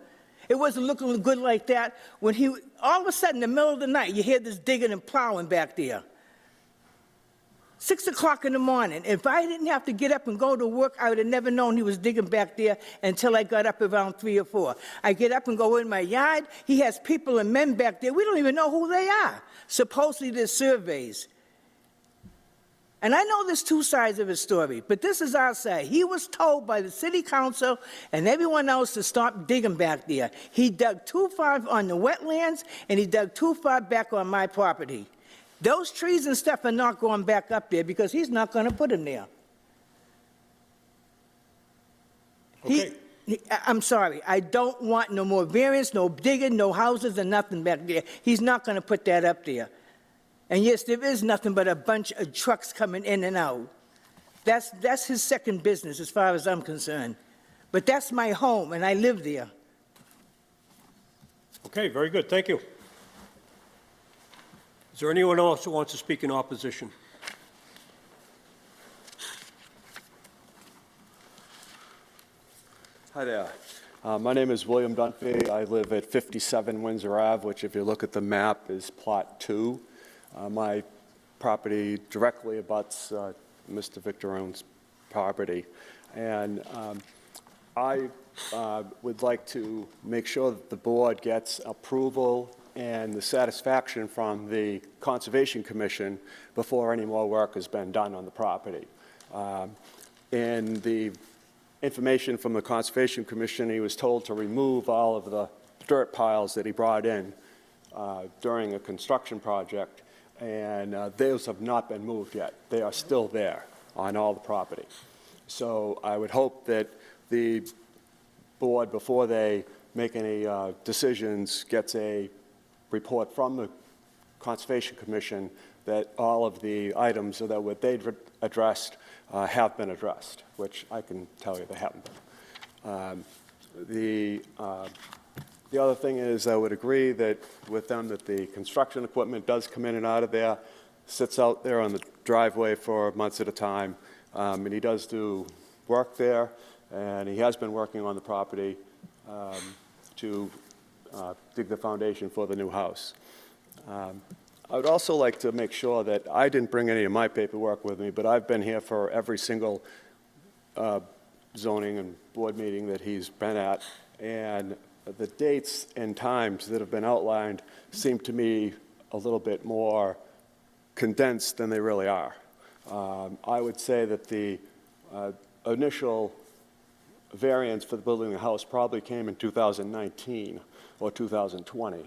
It wasn't looking good like that when all of a sudden, in the middle of the night, you hear this digging and plowing back there. 6 o'clock in the morning. If I didn't have to get up and go to work, I would have never known he was digging back there until I got up around 3 or 4. I get up and go in my yard. He has people and men back there. We don't even know who they are. Supposedly there's surveys. And I know there's 2 sides of his story, but this is our side. He was told by the city council and everyone else to stop digging back there. He dug too far on the wetlands, and he dug too far back on my property. Those trees and stuff are not going back up there because he's not going to put them there. Okay. I'm sorry. I don't want no more variance, no digging, no houses, and nothing back there. He's not going to put that up there. And yes, there is nothing but a bunch of trucks coming in and out. That's his second business as far as I'm concerned. But that's my home, and I live there. Okay, very good. Thank you. Is there anyone else who wants to speak in opposition? Hi there. My name is William Dunphy. I live at 57 Windsor Ave, which if you look at the map is Plot 2. My property directly abuts Mr. Victorine's property. And I would like to make sure that the board gets approval and the satisfaction from the Conservation Commission before any more work has been done on the property. In the information from the Conservation Commission, he was told to remove all of the dirt piles that he brought in during a construction project, and those have not been moved yet. They are still there on all the property. So I would hope that the board, before they make any decisions, gets a report from the Conservation Commission that all of the items that they've addressed have been addressed, which I can tell you they haven't been. The other thing is I would agree that with them that the construction equipment does come in and out of there, sits out there on the driveway for months at a time, and he does do work there, and he has been working on the property to dig the foundation for the new house. I would also like to make sure that I didn't bring any of my paperwork with me, but I've been here for every single zoning and board meeting that he's been at, and the dates and times that have been outlined seem to me a little bit more condensed than they really are. I would say that the initial variance for the building of the house probably came in 2019 or 2020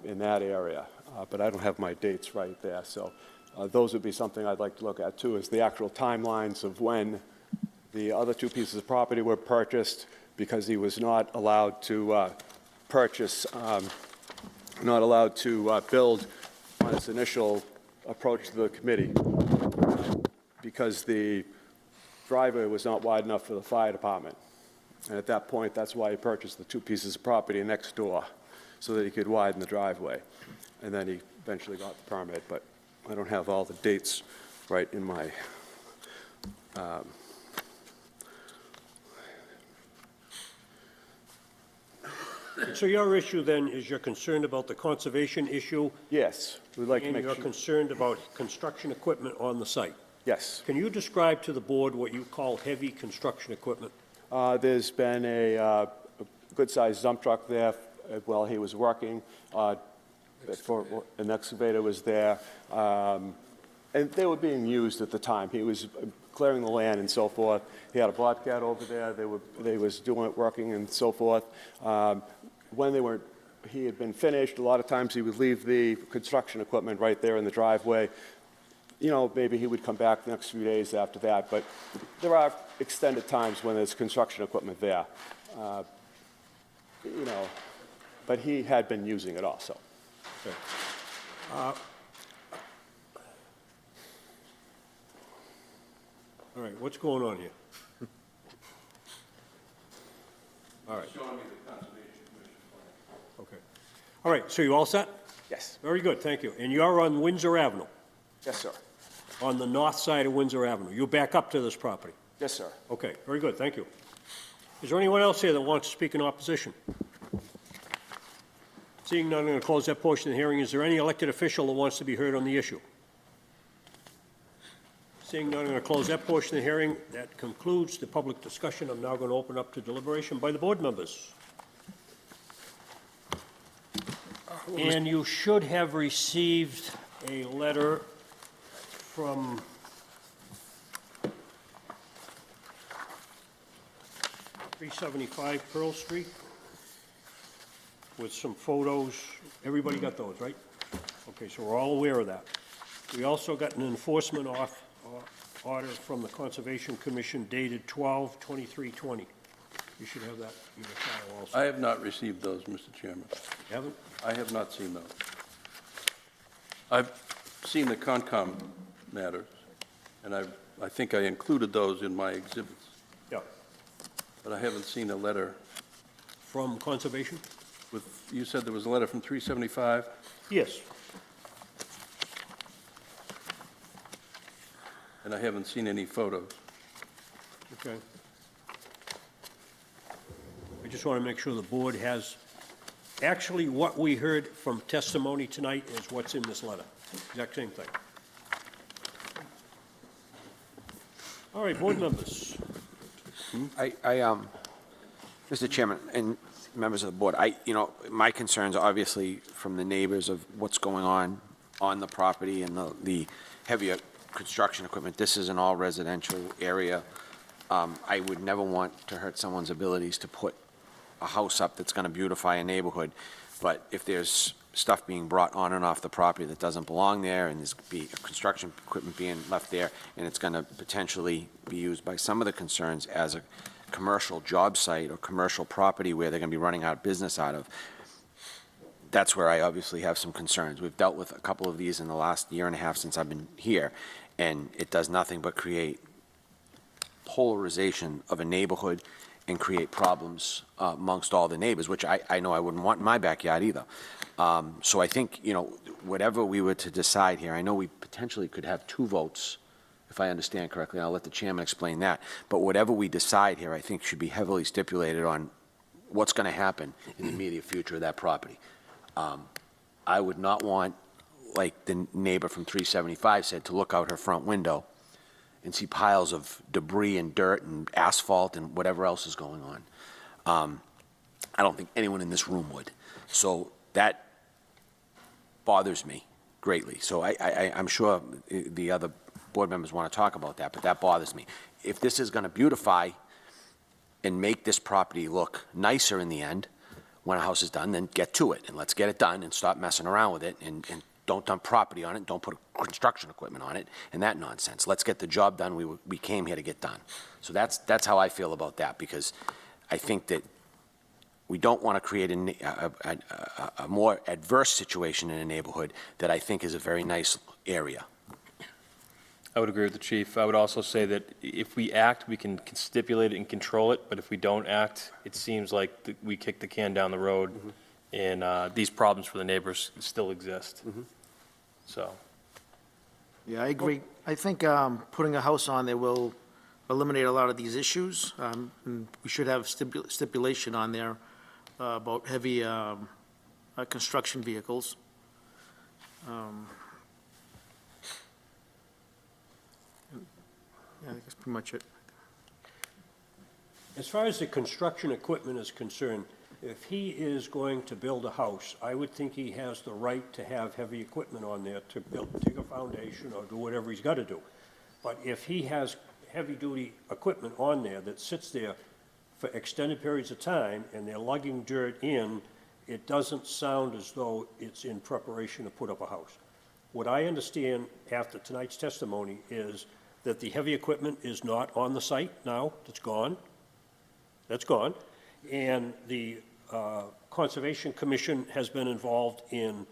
in that area, but I don't have my dates right there. So those would be something I'd like to look at too, is the actual timelines of when the other two pieces of property were purchased, because he was not allowed to purchase, not allowed to build on his initial approach to the committee, because the driveway was not wide enough for the fire department. And at that point, that's why he purchased the two pieces of property next door, so that he could widen the driveway. And then he eventually got the permit, but I don't have all the dates right in my So your issue then is you're concerned about the conservation issue? Yes, we'd like to make And you're sure. concerned about construction equipment on the site? Yes. Can you describe to the board what you call heavy construction equipment? There's been a good-sized dump truck there while he was working. An excavator was there, and they were being used at the time. He was clearing the land and so forth. He had a bobcat over there. They was doing it, working and so forth. When he had been finished, a lot of times he would leave the construction equipment right there in the driveway. You know, maybe he would come back the next few days after that, but there are extended times when there's construction equipment there. You know, but he had been using it also. Okay. All right, what's going on here? All right. Okay. All right, so you all set? Yes. Very good, thank you. And you're on Windsor Avenue, Yes, sir. on the north side of Windsor Avenue. You back up to this property? Yes, sir. Okay, very good, thank you. Is there anyone else here that wants to speak in opposition? Seeing none, I'm going to close that portion of the hearing. Is there any elected official that wants to be heard on the issue? Seeing none, I'm going to close that portion of the hearing. That concludes the public discussion. I'm now going to open up to deliberation by the board members. And you should have received a letter from .375 Pearl Street with some photos. Everybody got those, right? Okay, so we're all aware of that. We also got an enforcement order from the Conservation Commission dated 12/23/20. You should have that in your file also. I have not received those, Mr. Chairman. You haven't? I have not seen those. I've seen the Concom matters, and I think I included those in my exhibits, Yeah. but I haven't seen a letter From Conservation? with, you said there was a letter from 375? Yes. And I haven't seen any photos. Okay. I just want to make sure the board has, actually, what we heard from testimony tonight is what's in this letter. Exact same thing. All right, board members. Mr. Chairman and members of the board, my concerns obviously from the neighbors of what's going on the property and the heavier construction equipment. This is an all residential area. I would never want to hurt someone's abilities to put a house up that's going to beautify a neighborhood. But if there's stuff being brought on and off the property that doesn't belong there, and there's construction equipment being left there, and it's going to potentially be used by some of the concerns as a commercial job site or commercial property where they're going to be running out of business out of, that's where I obviously have some concerns. We've dealt with a couple of these in the last year and a half since I've been here, and it does nothing but create polarization of a neighborhood and create problems amongst all the neighbors, which I know I wouldn't want in my backyard either. So I think, whatever we were to decide here, I know we potentially could have 2 votes, if I understand correctly, and I'll let the chairman explain that. But whatever we decide here, I think should be heavily stipulated on what's going to happen in the immediate future of that property. I would not want, like the neighbor from 375 said, to look out her front window and see piles of debris and dirt and asphalt and whatever else is going on. I don't think anyone in this room would. So that bothers me greatly. So I'm sure the other board members want to talk about that, but that bothers me. If this is going to beautify and make this property look nicer in the end, when a house is done, then get to it, and let's get it done and stop messing around with it, and don't dump property on it, don't put construction equipment on it, and that nonsense. Let's get the job done we came here to get done. So that's how I feel about that, because I think that we don't want to create a more adverse situation in a neighborhood that I think is a very nice area. I would agree with the chief. I would also say that if we act, we can stipulate it and control it, but if we don't act, it seems like we kick the can down the road, and these problems for the neighbors still exist. So. Yeah, I agree. I think putting a house on there will eliminate a lot of these issues. And we should have stipulation on there about heavy construction vehicles. Yeah, I think that's pretty much it. As far as the construction equipment is concerned, if he is going to build a house, I would think he has the right to have heavy equipment on there to dig a foundation or do whatever he's got to do. But if he has heavy-duty equipment on there that sits there for extended periods of time and they're lugging dirt in, it doesn't sound as though it's in preparation to put up a house. What I understand after tonight's testimony is that the heavy equipment is not on the site now, it's gone. That's gone. And the Conservation Commission has been involved in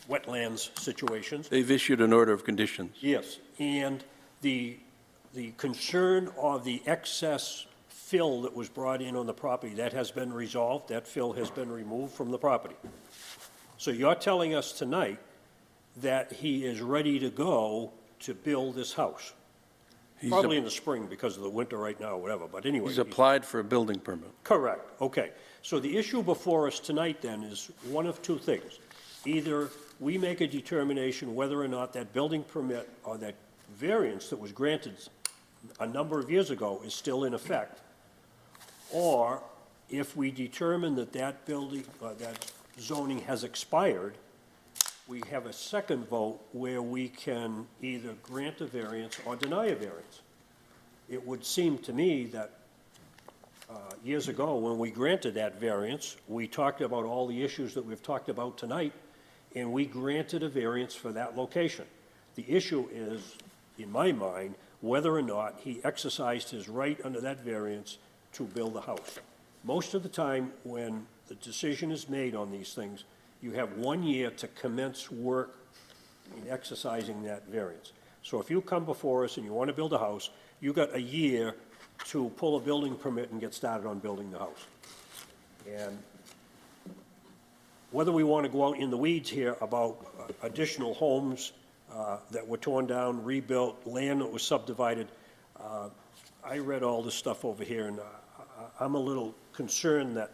wetlands situations. They've issued an order of conditions. Yes, and the concern of the excess fill that was brought in on the property, that has been resolved, that fill has been removed from the property. So you're telling us tonight that he is ready to go to build this house? Probably in the spring because of the winter right now, whatever, but anyway. He's applied for a building permit. Correct, okay. So the issue before us tonight then is one of two things. Either we make a determination whether or not that building permit or that variance that was granted a number of years ago is still in effect, or if we determine that that building, that zoning has expired, we have a second vote where we can either grant a variance or deny a variance. It would seem to me that years ago, when we granted that variance, we talked about all the issues that we've talked about tonight, and we granted a variance for that location. The issue is, in my mind, whether or not he exercised his right under that variance to build a house. Most of the time, when the decision is made on these things, you have 1 year to commence work in exercising that variance. So if you come before us and you want to build a house, you got a year to pull a building permit and get started on building the house. And whether we want to go out in the weeds here about additional homes that were torn down, rebuilt, land that was subdivided, I read all this stuff over here, and I'm a little concerned that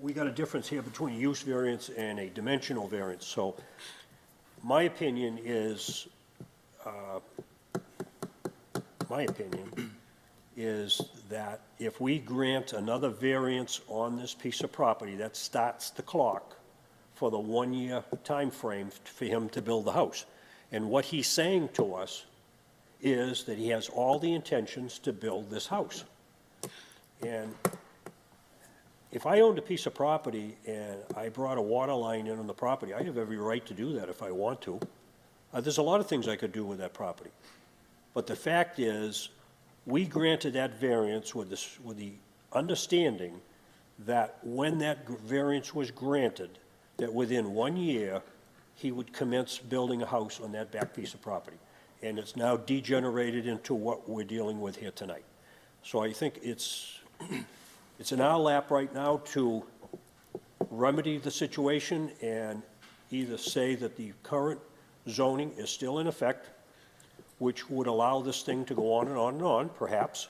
we got a difference here between a use variance and a dimensional variance. So my opinion is that if we grant another variance on this piece of property, that starts the clock for the 1 year time frame for him to build the house. And what he's saying to us is that he has all the intentions to build this house. And if I owned a piece of property and I brought a water line in on the property, I have every right to do that if I want to. There's a lot of things I could do with that property. But the fact is, we granted that variance with the understanding that when that variance was granted, that within 1 year, he would commence building a house on that back piece of property. And it's now degenerated into what we're dealing with here tonight. So I think it's in our lap right now to remedy the situation and either say that the current zoning is still in effect, which would allow this thing to go on and on and on, perhaps,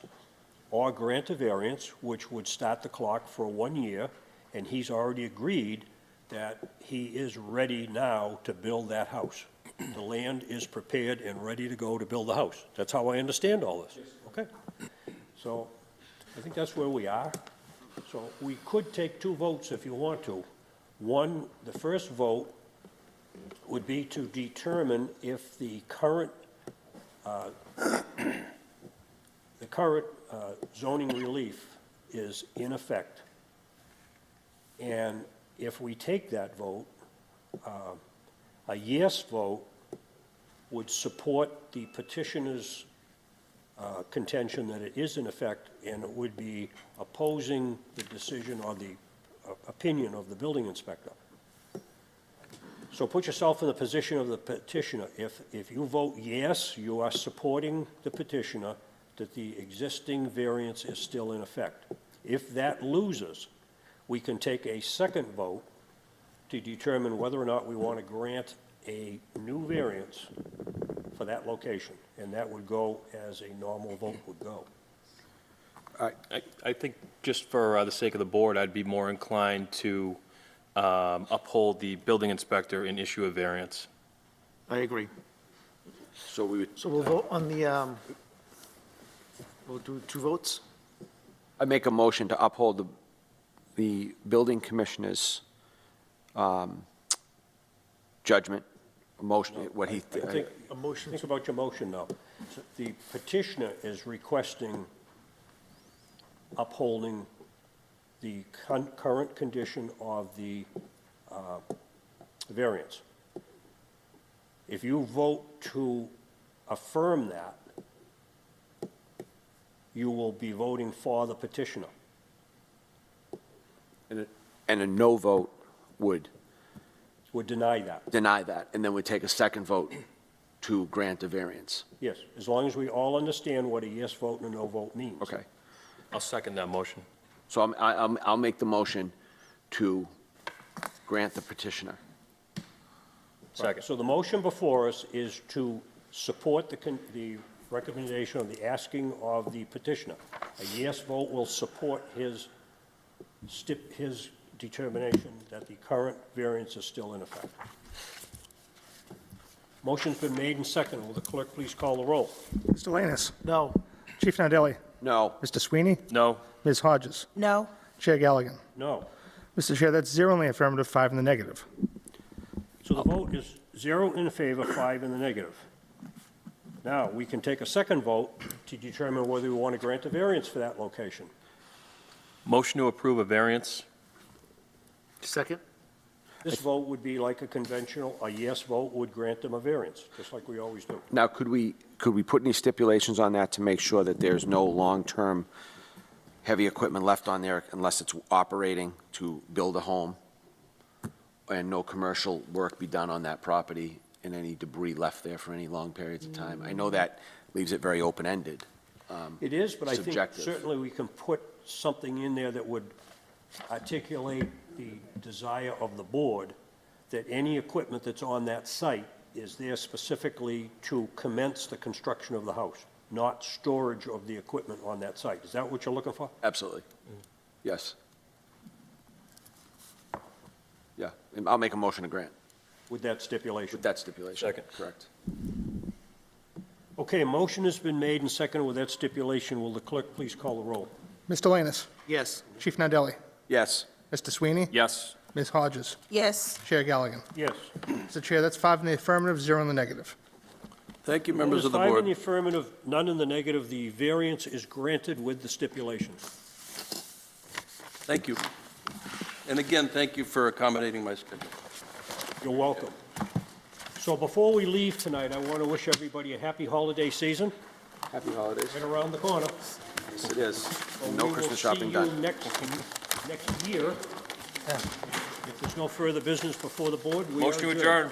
or grant a variance, which would start the clock for 1 year, and he's already agreed that he is ready now to build that house. The land is prepared and ready to go to build the house. That's how I understand all this. Okay. So I think that's where we are. So we could take two votes if you want to. One, the first vote would be to determine if the current zoning relief is in effect. And if we take that vote, a yes vote would support the petitioner's contention that it is in effect, and it would be opposing the decision or the opinion of the building inspector. So put yourself in the position of the petitioner. If you vote yes, you are supporting the petitioner that the existing variance is still in effect. If that loses, we can take a second vote to determine whether or not we want to grant a new variance for that location, and that would go as a normal vote would go. I think just for the sake of the board, I'd be more inclined to uphold the building inspector and issue a variance. I agree. So we would, So we'll vote on the, we'll do two votes? I make a motion to uphold the building commissioner's judgment, motion, what he, A motion Think about your motion now. So the petitioner is requesting upholding the current condition of the variance. If you vote to affirm that, you will be voting for the petitioner. and a no vote would Would deny that. deny that, and then we'd take a second vote to grant a variance. Yes, as long as we all understand what a yes vote and a no vote means. Okay. I'll second that motion. So I'll make the motion to grant the petitioner. Second. So the motion before us is to support the recommendation of the asking of the petitioner. A yes vote will support his determination that the current variance is still in effect. Motion's been made and seconded. Will the clerk please call the roll? Mr. Lanus. No. Chief Nardelli. No. Mr. Sweeney. No. Ms. Hodges. No. Chair Galligan. No. Mr. Chair, that's 0 in the affirmative, 5 in the negative. So the vote is 0 in favor, 5 in the negative. Now, we can take a second vote to determine whether we want to grant a variance for that location. Motion to approve a variance. Second? This vote would be like a conventional, a yes vote would grant them a variance, just like we always do. Now, could we put any stipulations on that to make sure that there's no long-term heavy equipment left on there unless it's operating to build a home, and no commercial work be done on that property, and any debris left there for any long periods of time? I know that leaves it very open-ended. It is, but I think Subjective. certainly we can put something in there that would articulate the desire of the board that any equipment that's on that site is there specifically to commence the construction of the house, not storage of the equipment on that site. Is that what you're looking for? Absolutely. Yes. Yeah, and I'll make a motion to grant With that stipulation? with that stipulation. Second. Correct. Okay, a motion has been made and seconded with that stipulation. Will the clerk please call the roll? Mr. Lanus. Yes. Chief Nardelli. Yes. Mr. Sweeney. Yes. Ms. Hodges. Yes. Chair Galligan. Yes. Mr. Chair, that's 5 in the affirmative, 0 in the negative. Thank you, members of the Five in board. the affirmative, none in the negative. The variance is granted with the stipulations. Thank you. And again, thank you for accommodating my schedule. You're welcome. So before we leave tonight, I want to wish everybody a happy holiday season, Happy holidays. right around the corner. Yes, it is. And No we will Christmas shopping see done. you next year. If there's no further business before the board, we are Motion to adjourn.